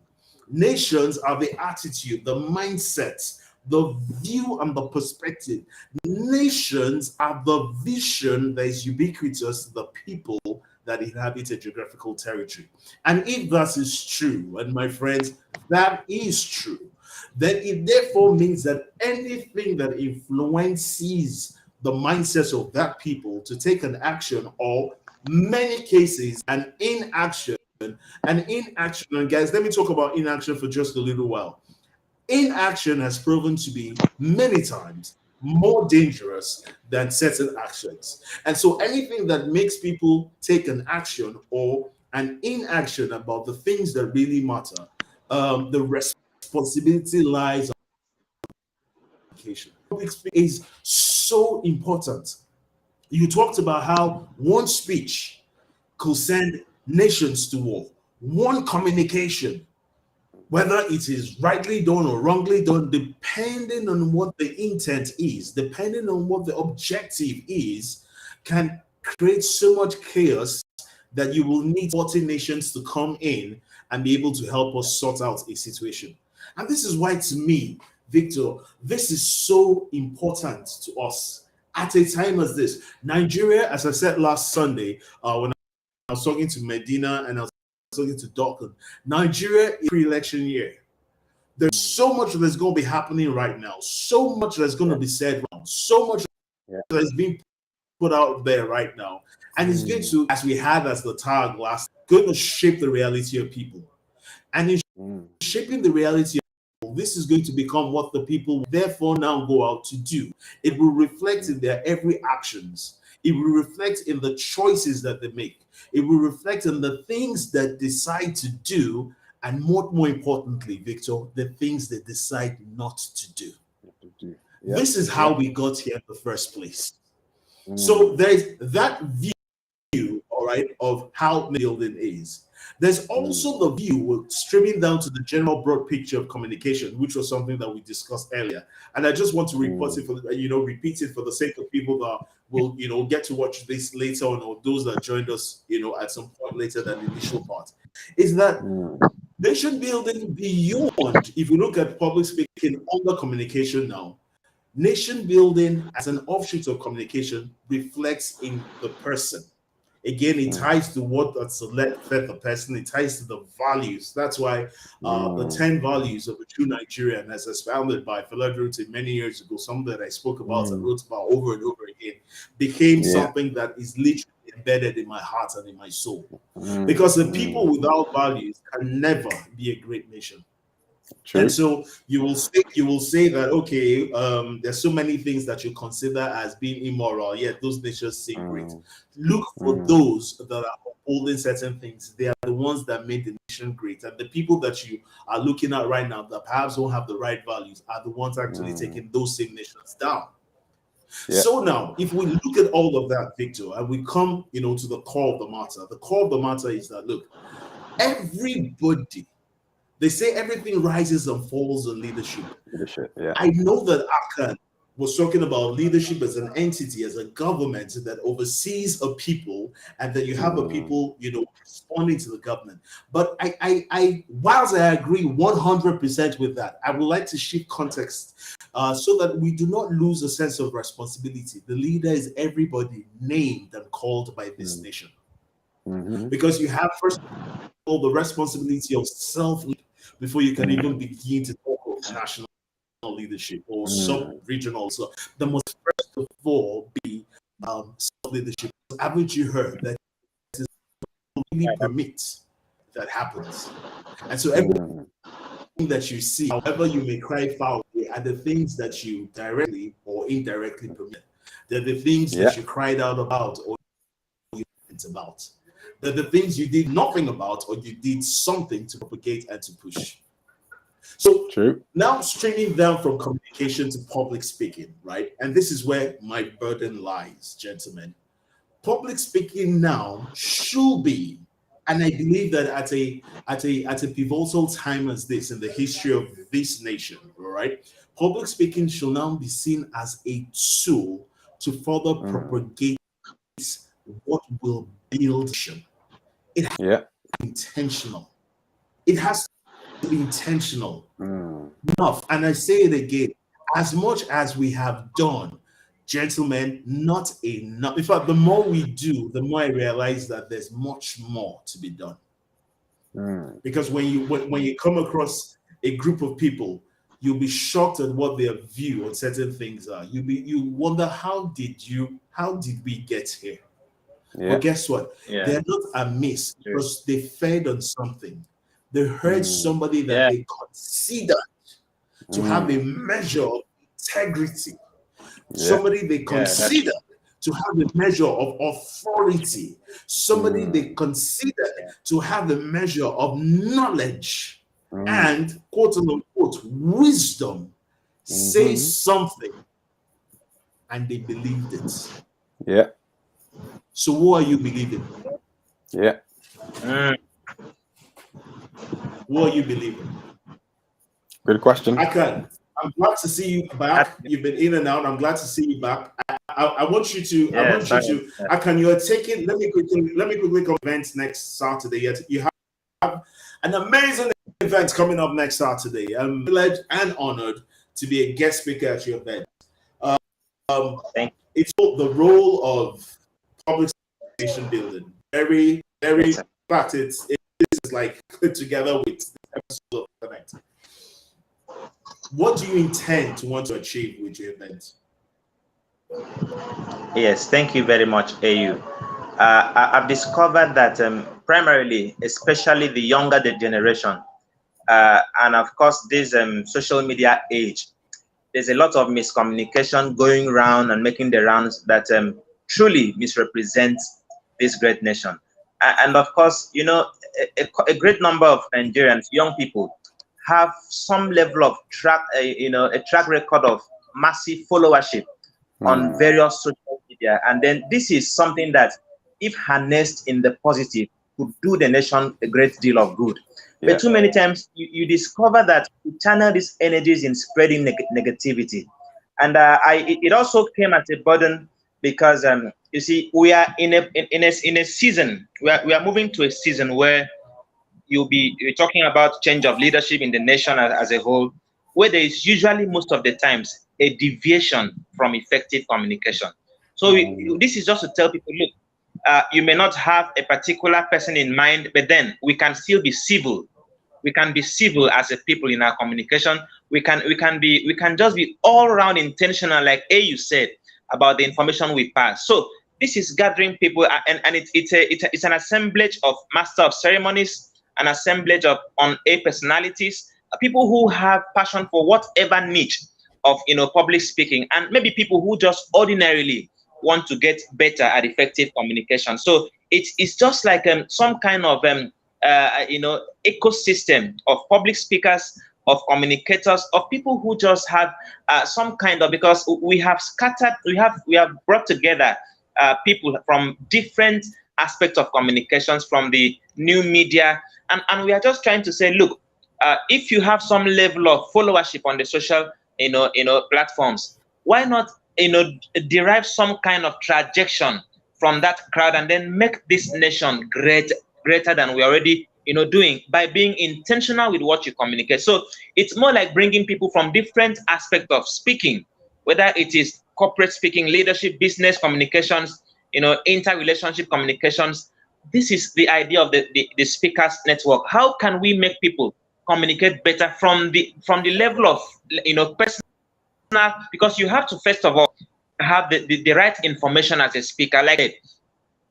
Nations are the attitude, the mindset, the view, and the perspective. Nations are the vision that is ubiquitous to the people that inhabit a geographical territory. And if that is true, and my friends, that is true, then it therefore means that anything that influences the mindsets of that people to take an action, or many cases an inaction, and guys, let me talk about inaction for just a little while. Inaction has proven to be many times more dangerous than certain actions. And so anything that makes people take an action or an inaction about the things that really matter, the responsibility lies on communication. Public speaking is so important. You talked about how one speech could send nations to war, one communication, whether it is rightly done or wrongly done, depending on what the intent is, depending on what the objective is, can create so much chaos that you will need 40 nations to come in and be able to help us sort out a situation. And this is why, to me, Victor, this is so important to us at a time as this. Nigeria, as I said last Sunday, when I was talking to Medina and I was talking to Duncan, Nigeria is pre-election year. There's so much that's going to be happening right now, so much that's going to be said wrong, so much that's being put out there right now, and it's going to, as we had as the tag last, going to shape the reality of people. And in shaping the reality of people, this is going to become what the people will therefore now go out to do. It will reflect in their every actions. It will reflect in the choices that they make. It will reflect in the things that decide to do, and more importantly, Victor, the things they decide not to do. This is how we got here in the first place. So there's that view, all right, of how building is. There's also the view streaming down to the general broad picture of communication, which was something that we discussed earlier. And I just want to repeat it for the sake of people that will, get to watch this later on, or those that joined us, at some point later than the initial part, is that nation building beyond, if you look at public speaking under communication now, nation building as an offshoot of communication reflects in the person. Again, it ties to what that's fed the person. It ties to the values. That's why the 10 values of a true Nigerian, as expounded by Philadelphia many years ago, something that I spoke about and wrote about over and over again, became something that is literally embedded in my heart and in my soul. Because the people without values can never be a great nation. True. And so you will say that, okay, there's so many things that you consider as being immoral, yet those nations seem great. Look for those that are upholding certain things. They are the ones that made the nation great. And the people that you are looking at right now that perhaps don't have the right values are the ones actually taking those same nations down. So now, if we look at all of that, Victor, and we come, to the core of the matter is that, look, everybody, they say everything rises and falls on leadership. I know that AKAN was talking about leadership as an entity, as a government that oversees a people, and that you have a people, responding to the government. But whilst I agree 100% with that, I would like to shift context so that we do not lose a sense of responsibility. The leader is everybody named and called by this nation. Because you have, first of all, the responsibility of self-leadership before you can even begin to talk of national leadership or sub-regional. So there must first of all be self-leadership. Haven't you heard that it really permits that happens? And so everything that you see, however you may cry foul, are the things that you directly or indirectly permit. They're the things that you cried out about or you went about. They're the things you did nothing about or you did something to propagate and to push. So now streaming down from communication to public speaking, right? And this is where my burden lies, gentlemen. public speaking now should be, and I believe that at a pivotal time as this in the history of this nation, all right, public speaking should now be seen as a tool to further propagate what will build nation. It has to be intentional. It has to be intentional enough. And I say it again, as much as we have done, gentlemen, not enough. In fact, the more we do, the more I realize that there's much more to be done. Because when you come across a group of people, you'll be shocked at what their view on certain things are. You wonder, how did we get here? But guess what? They're not amiss because they fed on something. They heard somebody that they considered to have a measure of integrity. Somebody they consider to have a measure of authority. Somebody they consider to have a measure of knowledge and quote unquote wisdom. Say something, and they believed it. Yeah. So who are you believing? Yeah. Who are you believing? Good question. AKAN, I'm glad to see you back. You've been in and out. I'm glad to see you back. I want you to. AKAN, you are taking. Let me quickly comment next Saturday. You have an amazing event coming up next Saturday. I'm privileged and honored to be a guest speaker at your event. It's the role of public nation building. Very, very. In fact, it is like put together with this episode of Connect. What do you intend to want to achieve with your event? Yes, thank you very much, AU. I've discovered that primarily, especially the younger generation, and of course this social media age, there's a lot of miscommunication going around and making the rounds that truly misrepresents this great nation. And of course, you know, a great number of Nigerians, young people, have some level of a track record of massive followership on various social media. And then this is something that, if harnessed in the positive, could do the nation a great deal of good. But too many times you discover that you channel these energies in spreading negativity. And it also came at a burden because you see, we are in a season, we are moving to a season where you're talking about change of leadership in the nation as a whole, where there is usually most of the times a deviation from effective communication. So this is just to tell people, look, you may not have a particular person in mind, but then we can still be civil. We can be civil as a people in our communication. We can just be all around intentional, like AU said, about the information we pass. So this is gathering people, and it's an assemblage of master of ceremonies, an assemblage of on-air personalities, people who have passion for whatever niche of public speaking, and maybe people who just ordinarily want to get better at effective communication. So it's just like some kind of ecosystem of public speakers, of communicators, of people who just have some kind of, because we have scattered, we have brought together people from different aspects of communications, from the new media, and we are just trying to say, look, if you have some level of followership on the social platforms, why not derive some kind of trajection from that crowd and then make this nation greater than we're already doing, by being intentional with what you communicate. So it's more like bringing people from different aspects of speaking, whether it is corporate speaking, leadership, business communications, inter-relationship communications. This is the idea of the speakers network. How can we make people communicate better from the level of personal, because you have to first of all have the right information as a speaker. Like,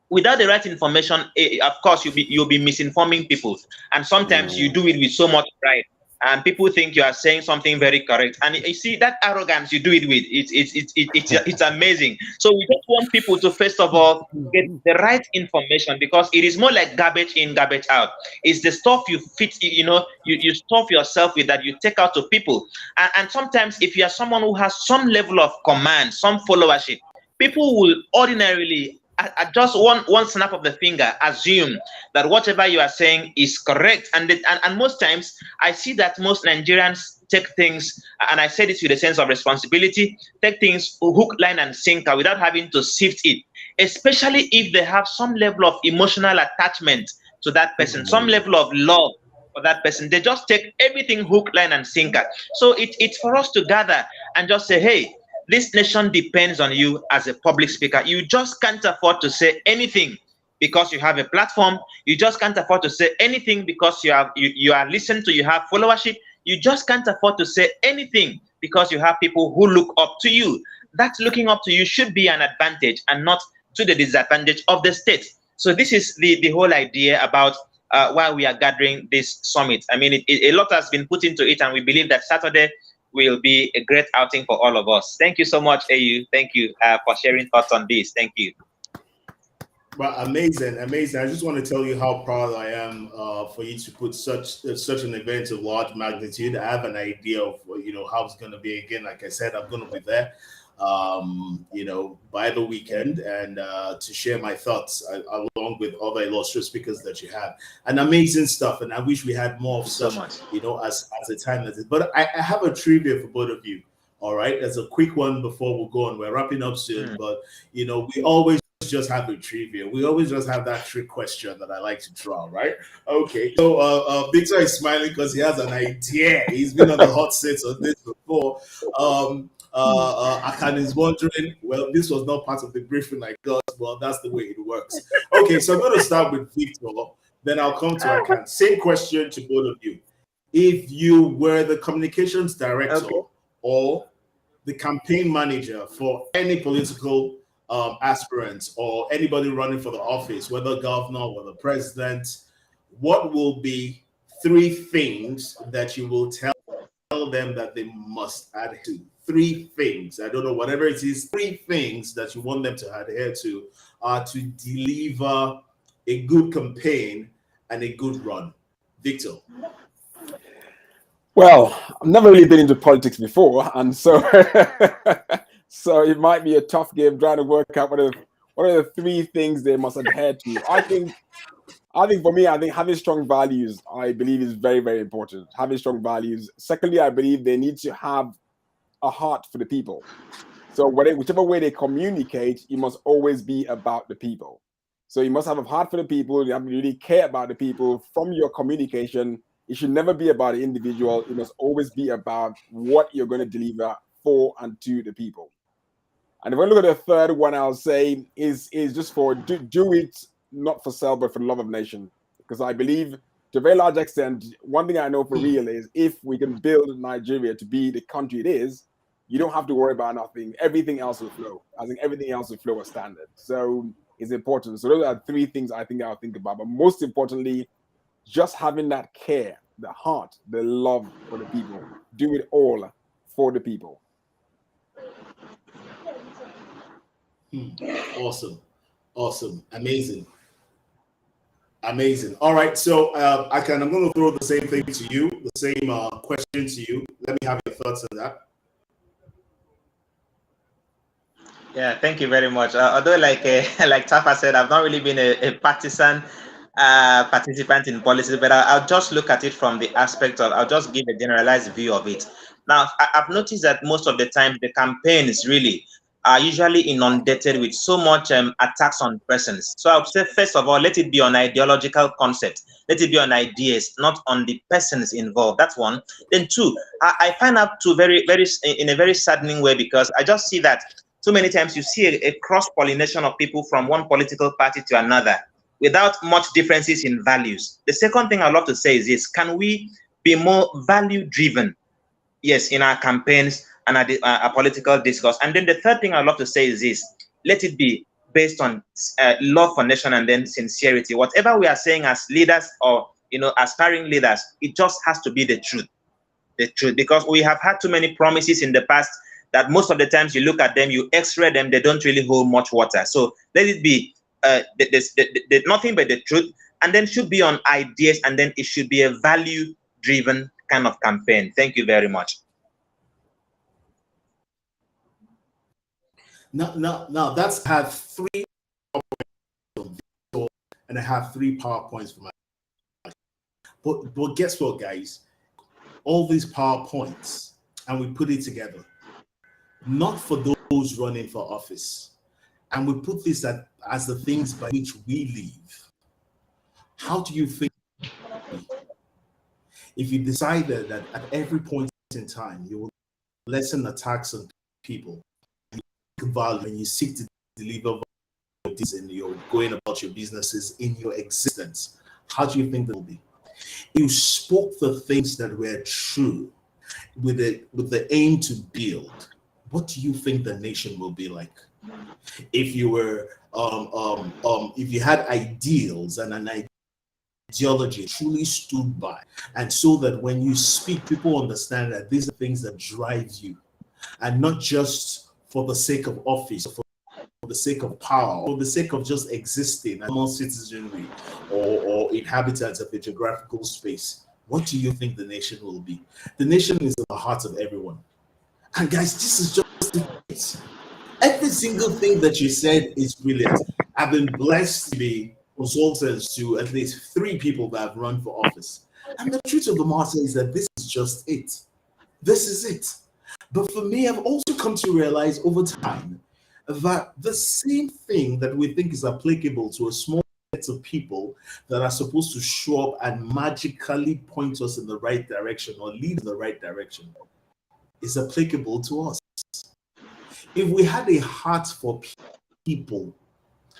without the right information, of course you'll be misinforming people, and sometimes you do it with so much pride, and people think you are saying something very correct, and you see that arrogance you do it with, it's amazing. So we just want people to first of all get the right information, because it is more like garbage in, garbage out. It's the stuff you fit, you stuff yourself with, that you take out to people. And sometimes if you are someone who has some level of command, some followership, people will ordinarily at just one snap of the finger, assume that whatever you are saying is correct. And most times, I see that most Nigerians take things, and I say this with a sense of responsibility, take things hook, line, and sinker without having to sift it, especially if they have some level of emotional attachment to that person, some level of love for that person. They just take everything hook, line, and sinker. So it's for us to gather and just say, hey, this nation depends on you as a public speaker. You just can't afford to say anything because you have a platform. You just can't afford to say anything because you are listened to, you have followership. You just can't afford to say anything because you have people who look up to you. That looking up to you should be an advantage and not to the disadvantage of the state. So this is the whole idea about why we are gathering this summit. I mean, a lot has been put into it, and we believe that Saturday will be a great outing for all of us. Thank you so much, AU. Thank you for sharing thoughts on this. Thank you. Well, amazing. I just want to tell you how proud I am for you to put such an event of large magnitude. I have an idea of how it's going to be. Again, like I said, I'm going to be there, by the weekend, and to share my thoughts along with other illustrious speakers that you have. And amazing stuff. And I wish we had more of such, as a time as it. But I have a trivia for both of you. All right, there's a quick one before we go on. We're wrapping up soon, but we always just have a trivia. We always just have that trick question that I like to draw, right? Okay. So Victor is smiling because he has an idea. He's been on the hot seat on this before. Akan is wondering, well, this was not part of the briefing like us. Well, that's the way it works. Okay, so I'm going to start with Victor. Then I'll come to Akan. Same question to both of you. If you were the communications director or the campaign manager for any political aspirants or anybody running for the office, whether governor, whether president, what will be 3 things that you will tell them that they must adhere to? 3 things. I don't know, whatever it is, 3 things that you want them to adhere to deliver a good campaign and a good run. Victor. Well, I've never really been into politics before, and so so it might be a tough game trying to work out what are the 3 things they must adhere to. I think for me, having strong values, I believe, is very, very important. Having strong values. Secondly, I believe they need to have a heart for the people. So whichever way they communicate, it must always be about the people. So you must have a heart for the people. You have to really care about the people from your communication. It should never be about the individual. It must always be about what you're going to deliver for and to the people. And if I look at the third one, I'll say is just for do it not for self, but for the love of nation. Because I believe to a very large extent, one thing I know for real is if we can build Nigeria to be the country it is, you don't have to worry about nothing. Everything else will flow. I think everything else will flow as standard. So it's important. So those are 3 things I think I'll think about. But most importantly, just having that care, the heart, the love for the people. Do it all for the people. Awesome. Amazing. All right, so I'm going to throw the same thing to you, the same question to you. Let me have your thoughts on that. Yeah, thank you very much. Although, like TARFA said, I've not really been a partisan participant in policy, but I'll just look at it from the aspect of, I'll just give a generalized view of it. Now, I've noticed that most of the time, the campaigns really are usually inundated with so much attacks on persons. So I would say, first of all, let it be on ideological concept. Let it be on ideas, not on the persons involved. That's one. Then 2, I find out in a very saddening way, because I just see that so many times you see a cross-pollination of people from one political party to another without much differences in values. The second thing I'd love to say is this: can we be more value-driven? Yes, in our campaigns and our political discourse. And then the third thing I'd love to say is this: let it be based on love for nation and then sincerity. Whatever we are saying as leaders or aspiring leaders, it just has to be the truth. The truth, because we have had too many promises in the past that most of the times you look at them, you x-ray them, they don't really hold much water. So let it be nothing but the truth, and then should be on ideas, and then it should be a value-driven kind of campaign. Thank you very much. Now that's had 3 and I have 3 PowerPoints for my. But guess what, guys? All these PowerPoints, and we put it together, not for those running for office, and we put this as the things by which we live. How do you think if you decided that at every point in time you will lessen attacks on people, value, and you seek to deliver this in your going about your businesses in your existence, how do you think that will be? You spoke the things that were true with the aim to build. What do you think the nation will be like? If you were if you had ideals and an ideology truly stood by, and so that when you speak, people understand that these are things that drive you, and not just for the sake of office, or for the sake of power, or the sake of just existing among citizenry or inhabitants of a geographical space. What do you think the nation will be? The nation is in the heart of everyone. And guys, this is just it. Every single thing that you said is brilliant. I've been blessed to be consultants to at least 3 people that have run for office. And the truth of the matter is that this is just it. This is it. But for me, I've also come to realize over time that the same thing that we think is applicable to a small set of people that are supposed to show up and magically point us in the right direction or lead in the right direction is applicable to us. If we had a heart for people,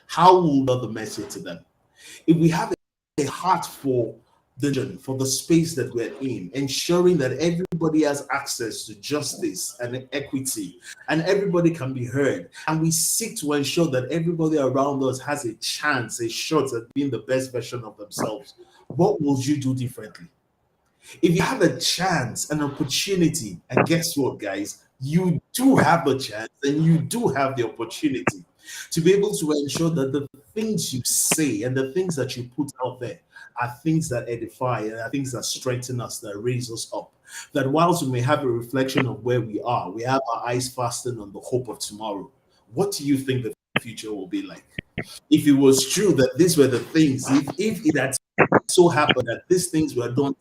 how will we the message to them? If we have a heart for the space that we're in, ensuring that everybody has access to justice and equity, and everybody can be heard, and we seek to ensure that everybody around us has a chance, a shot at being the best version of themselves, what will you do differently? If you have a chance, an opportunity, and guess what, guys? You do have a chance and you do have the opportunity to be able to ensure that the things you say and the things that you put out there are things that edify and are things that strengthen us, that raise us up. That whilst we may have a reflection of where we are, we have our eyes fastened on the hope of tomorrow. What do you think the future will be like? If it was true that these were the things, if it had so happened that these things were done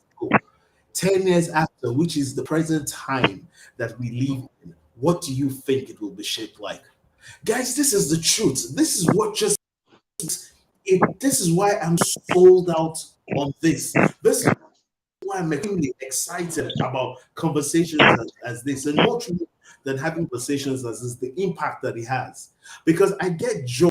10 years after, which is the present time that we live in, what do you think it will be shaped like? Guys, this is the truth. This is what just this is why I'm sold out on this. This is why I'm extremely excited about conversations as this, and more true than having conversations as this, the impact that it has. Because I get joy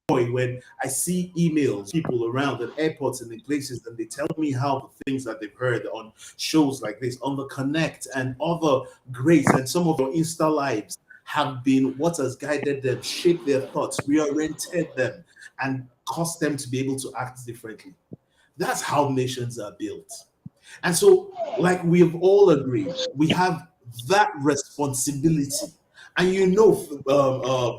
when I see emails, people around at airports and in places, and they tell me how the things that they've heard on shows like this, on the Connect and other greats, and some of your Insta lives have been what has guided them, shaped their thoughts, reoriented them, and caused them to be able to act differently. That's how nations are built. And so, like we've all agreed, we have that responsibility. And you know,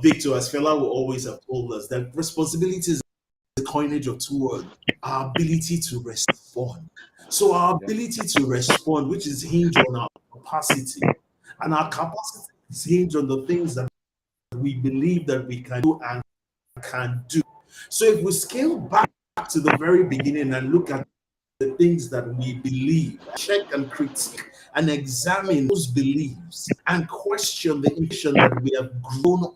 Victor, as Fela will always have told us, that responsibility is the coinage of 2 words: our ability to respond. So our ability to respond, which is hinged on our capacity, and our capacity is hinged on the things that we believe that we can do and can do. So if we scale back to the very beginning and look at the things that we believe, check and critique and examine those beliefs and question the information that we have grown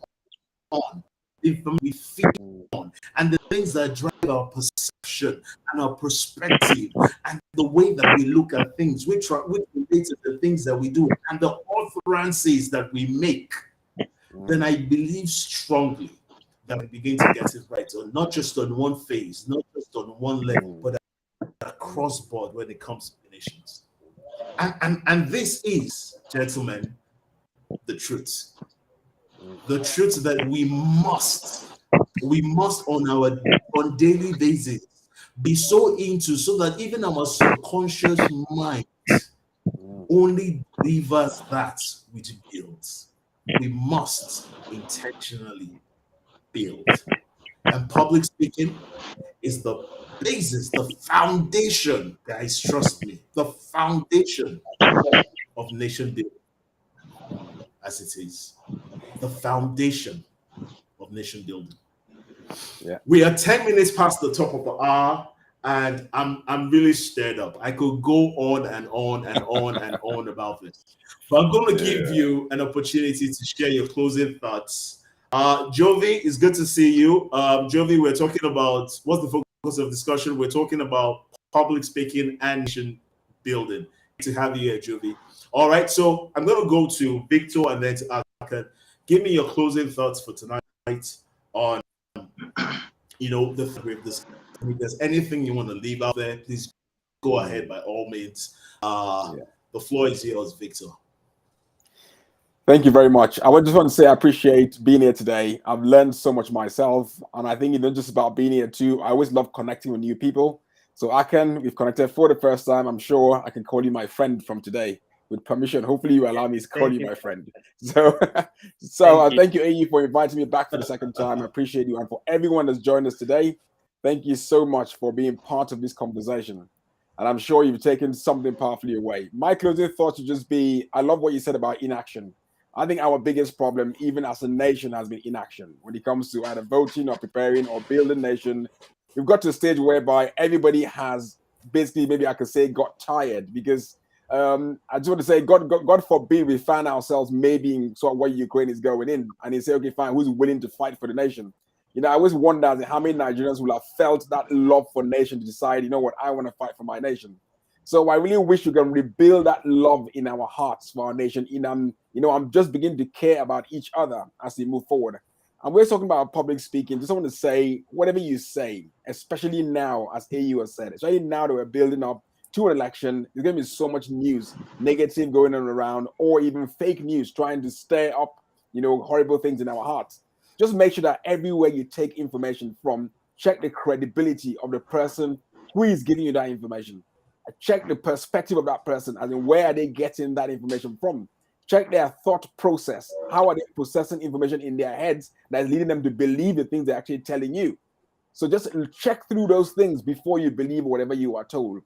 on, the we feed on, and the things that drive our perception and our perspective and the way that we look at things, which relate to the things that we do and the utterances that we make, then I believe strongly that we begin to get it right, or not just on one phase, not just on one level, but across board when it comes to nations. And this is, gentlemen, the truth. The truth that we must on daily basis be so into, so that even our subconscious mind only delivers that which builds. We must intentionally build. And public speaking is the basis, the foundation, guys, trust me, the foundation of nation building, as it is. The foundation of nation building. Yeah. We are 10 minutes past the top of the hour, and I'm really stirred up. I could go on and on and on and on about this. But I'm going to give you an opportunity to share your closing thoughts. Jovi, it's good to see you. Jovi, we're talking about what's the focus of discussion? We're talking about public speaking and nation building. To have you here, Jovi. All right, so I'm going to go to Victor and then to AKAN. Give me your closing thoughts for tonight on, the this. If there's anything you want to leave out there, please go ahead by all means. The floor is yours, Victor. Thank you very much. I just want to say I appreciate being here today. I've learned so much myself, and I think it's not just about being here too. I always love connecting with new people. So AKAN, we've connected for the first time. I'm sure I can call you my friend from today with permission. Hopefully you allow me to call you my friend. So, thank you, AU, for inviting me back for the second time. I appreciate you. And for everyone that's joined us today, thank you so much for being part of this conversation. And I'm sure you've taken something powerfully away. My closing thoughts would just be, I love what you said about inaction. I think our biggest problem, even as a nation, has been inaction. When it comes to either voting or preparing or building a nation, we've got to a stage whereby everybody has basically, maybe I could say, got tired. Because I just want to say, God forbid we find ourselves maybe in sort of where Ukraine is going in, and he say, okay, fine, who's willing to fight for the nation? I always wonder how many Nigerians will have felt that love for nation to decide, you know what, I want to fight for my nation. So I really wish we can rebuild that love in our hearts for our nation. I'm just beginning to care about each other as we move forward. And we're talking about public speaking. Just want to say, whatever you say, especially now, as AU has said, especially now that we're building up to an election, there's going to be so much news, negative going on around, or even fake news trying to stir up, horrible things in our hearts. Just make sure that everywhere you take information from, check the credibility of the person who is giving you that information. Check the perspective of that person, as in where are they getting that information from? Check their thought process. How are they processing information in their heads that is leading them to believe the things they're actually telling you? So just check through those things before you believe whatever you are told.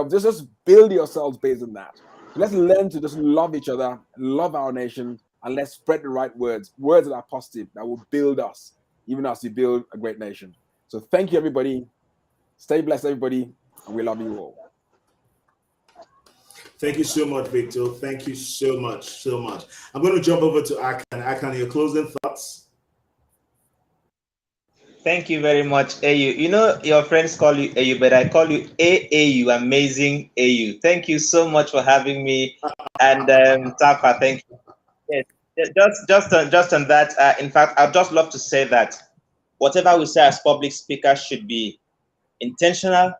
Just build yourselves based on that. So let's learn to just love each other, love our nation, and let's spread the right words that are positive, that will build us, even as we build a great nation. So thank you, everybody. Stay blessed, everybody, and we love you all. Thank you so much, Victor. Thank you so much. I'm going to jump over to AKAN. AKAN, your closing thoughts? Thank you very much, AU. Your friends call you AU, but I call you AAU, amazing AU. Thank you so much for having me. And TARFA, thank you. Yes, just on that. In fact, I'd just love to say that whatever we say as public speakers should be intentional,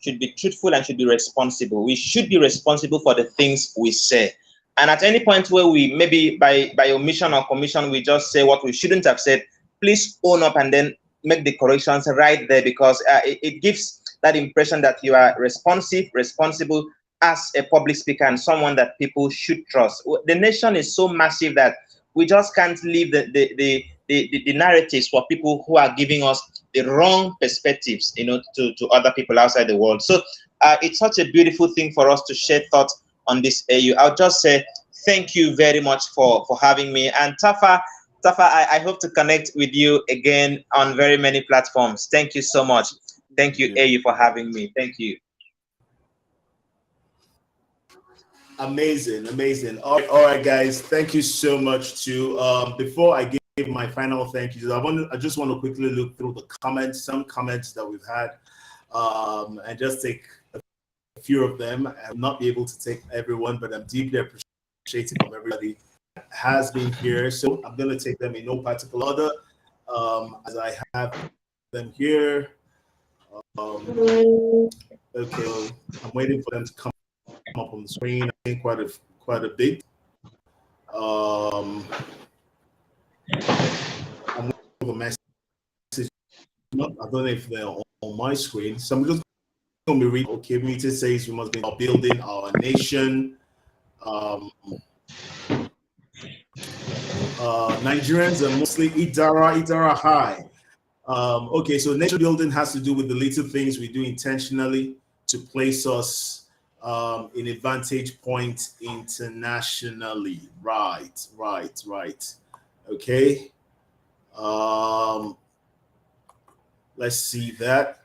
should be truthful, and should be responsible. We should be responsible for the things we say. And at any point where we maybe by omission or commission, we just say what we shouldn't have said, please own up and then make the corrections right there, because it gives that impression that you are responsible as a public speaker and someone that people should trust. The nation is so massive that we just can't leave the narratives for people who are giving us the wrong perspectives, to other people outside the world. So it's such a beautiful thing for us to share thoughts on this AU. I'll just say thank you very much for having me. And TARFA, I hope to connect with you again on very many platforms. Thank you so much. Thank you, AU, for having me. Thank you. Amazing. All right, guys. Thank you so much too. Before I give my final thank yous, I just want to quickly look through the comments, some comments that we've had, and just take a few of them. I will not be able to take everyone, but I'm deeply appreciative of everybody that has been here. So I'm going to take them in no particular order, as I have them here. Okay, I'm waiting for them to come up on the screen. I think quite a bit. I'm waiting for a message. I don't know if they're on my screen. So I'm just going to be reading. Okay, Mita says we must be building our nation. Nigerians are mostly Idara high. Okay, so nation building has to do with the little things we do intentionally to place us in a vantage point internationally. Right. Okay. Let's see that.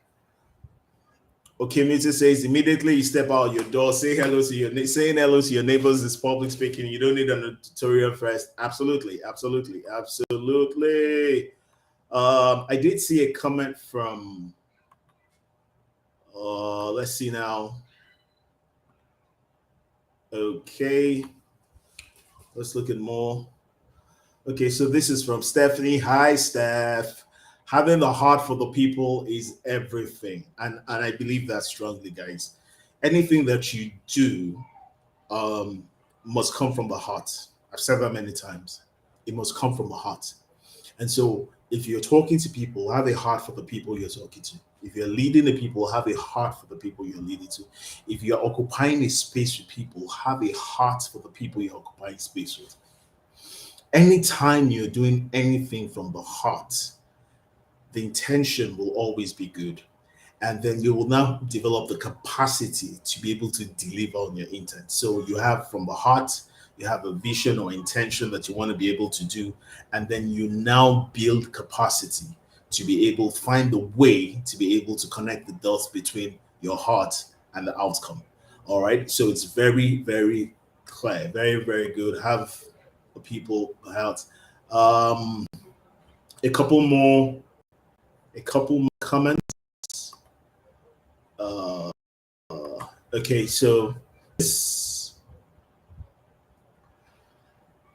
Okay, Mr. says immediately you step out your door, saying hello to your neighbors is public speaking. You don't need a tutorial first. Absolutely. I did see a comment from let's see now. Okay, let's look at more. Okay, so this is from Stephanie. Hi, Steph. Having the heart for the people is everything, and I believe that strongly, guys. Anything that you do must come from the heart. I've said that many times. It must come from the heart. And so if you're talking to people, have a heart for the people you're talking to. If you're leading the people, have a heart for the people you're leading to. If you're occupying a space with people, have a heart for the people you're occupying space with. Anytime you're doing anything from the heart, the intention will always be good. And then you will now develop the capacity to be able to deliver on your intent. So you have from the heart, you have a vision or intention that you want to be able to do, and then you now build capacity to be able to find the way to be able to connect the dots between your heart and the outcome. All right, so it's very, very clear, very, very good. Have the people out. A couple more comments. Okay, so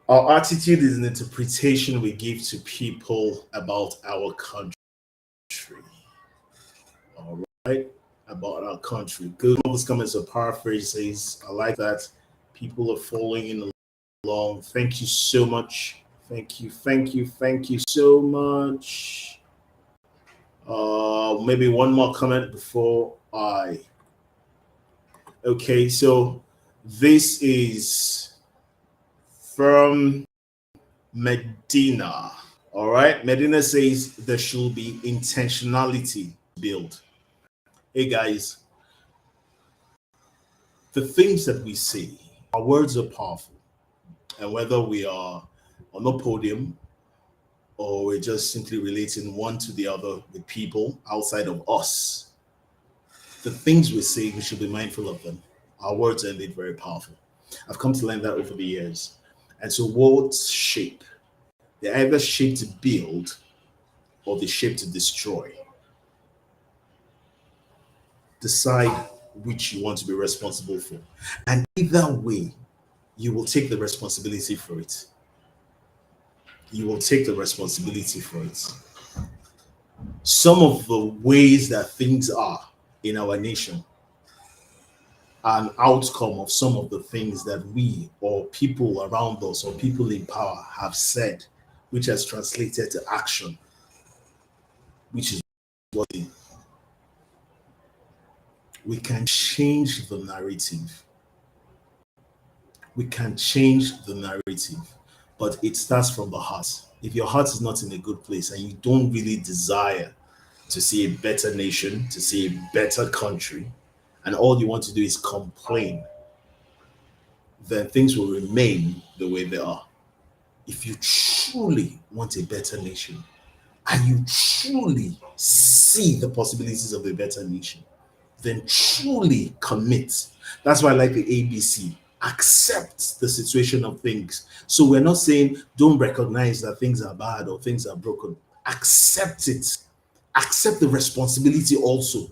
our attitude is an interpretation we give to people about our country. All right, about our country. Good. All those comments are paraphrases. I like that. People are following in along. Thank you so much. Thank you so much. Maybe one more comment before I. Okay, so this is from Medina. All right, Medina says there should be intentionality built. Hey guys, the things that we say, our words are powerful, and whether we are on the podium or we're just simply relating one to the other with people outside of us, the things we say, we should be mindful of them. Our words are indeed very powerful. I've come to learn that over the years. And so words shape. They're either shaped to build or they're shaped to destroy. Decide which you want to be responsible for. And either way, you will take the responsibility for it. You will take the responsibility for it. Some of the ways that things are in our nation are an outcome of some of the things that we or people around us or people in power have said, which has translated to action, which is what we can change the narrative. We can change the narrative, but it starts from the heart. If your heart is not in a good place and you don't really desire to see a better nation, to see a better country, and all you want to do is complain, then things will remain the way they are. If you truly want a better nation and you truly see the possibilities of a better nation, then truly commit. That's why I like the ABC. Accept the situation of things. So we're not saying don't recognize that things are bad or things are broken. Accept it. Accept the responsibility also.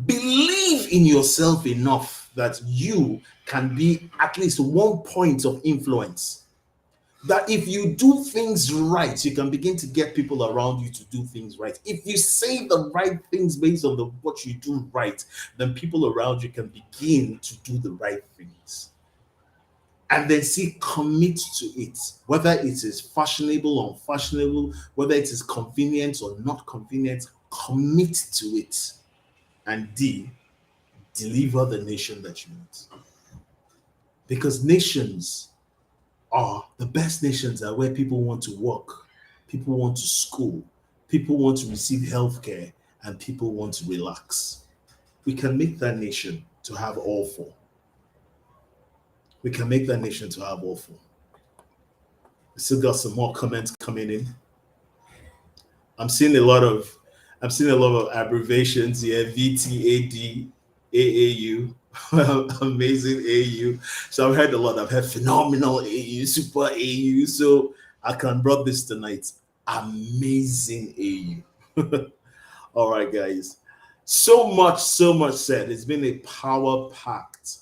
Believe in yourself enough that you can be at least 1 point of influence. That if you do things right, you can begin to get people around you to do things right. If you say the right things based on what you do right, then people around you can begin to do the right things. And then commit to it, whether it is fashionable or unfashionable, whether it is convenient or not convenient, commit to it. And deliver the nation that you want. Because nations are the best nations are where people want to work, people want to school, people want to receive healthcare, and people want to relax. We can make that nation to have all four. We can make that nation to have all four. We still got some more comments coming in. I'm seeing a lot of I'm seeing a lot of abbreviations here. VTAD, AAU, amazing AU. So I've heard a lot. I've heard phenomenal AU, super AU. So I can brought this tonight. Amazing AU. All right, guys. So much said. It's been a power packed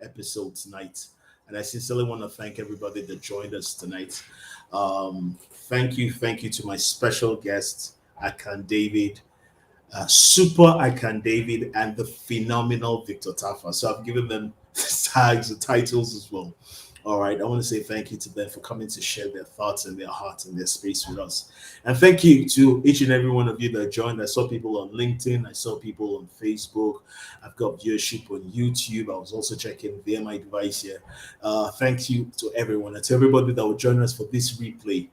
episode tonight. And I sincerely want to thank everybody that joined us tonight. Thank you to my special guest, AKAN David, super AKAN David, and the phenomenal Victor TARFA. So I've given them tags and titles as well. All right, I want to say thank you to them for coming to share their thoughts and their hearts and their space with us. And thank you to each and every one of you that joined. I saw people on LinkedIn. I saw people on Facebook. I've got viewership on YouTube. I was also checking via my device here. Thank you to everyone and to everybody that will join us for this replay.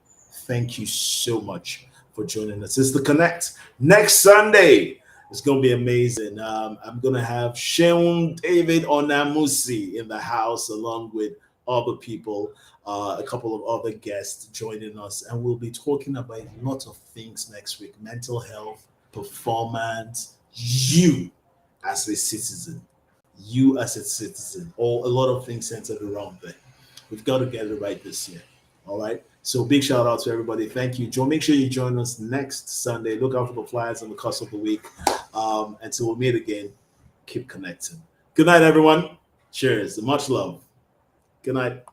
Thank you so much for joining us. It's The Connect next Sunday. It's going to be amazing. I'm going to have Sheun David Onamusi in the house along with other people, a couple of other guests joining us, and we'll be talking about a lot of things next week: mental health, performance, you as a citizen, or a lot of things centered around there. We've got to get it right this year. All right. So big shout out to everybody. Thank you, Joe. Make sure you join us next Sunday. Look out for the flyers on the course of the week. Until we meet again, keep connecting. Good night, everyone. Cheers. Much love. Good night.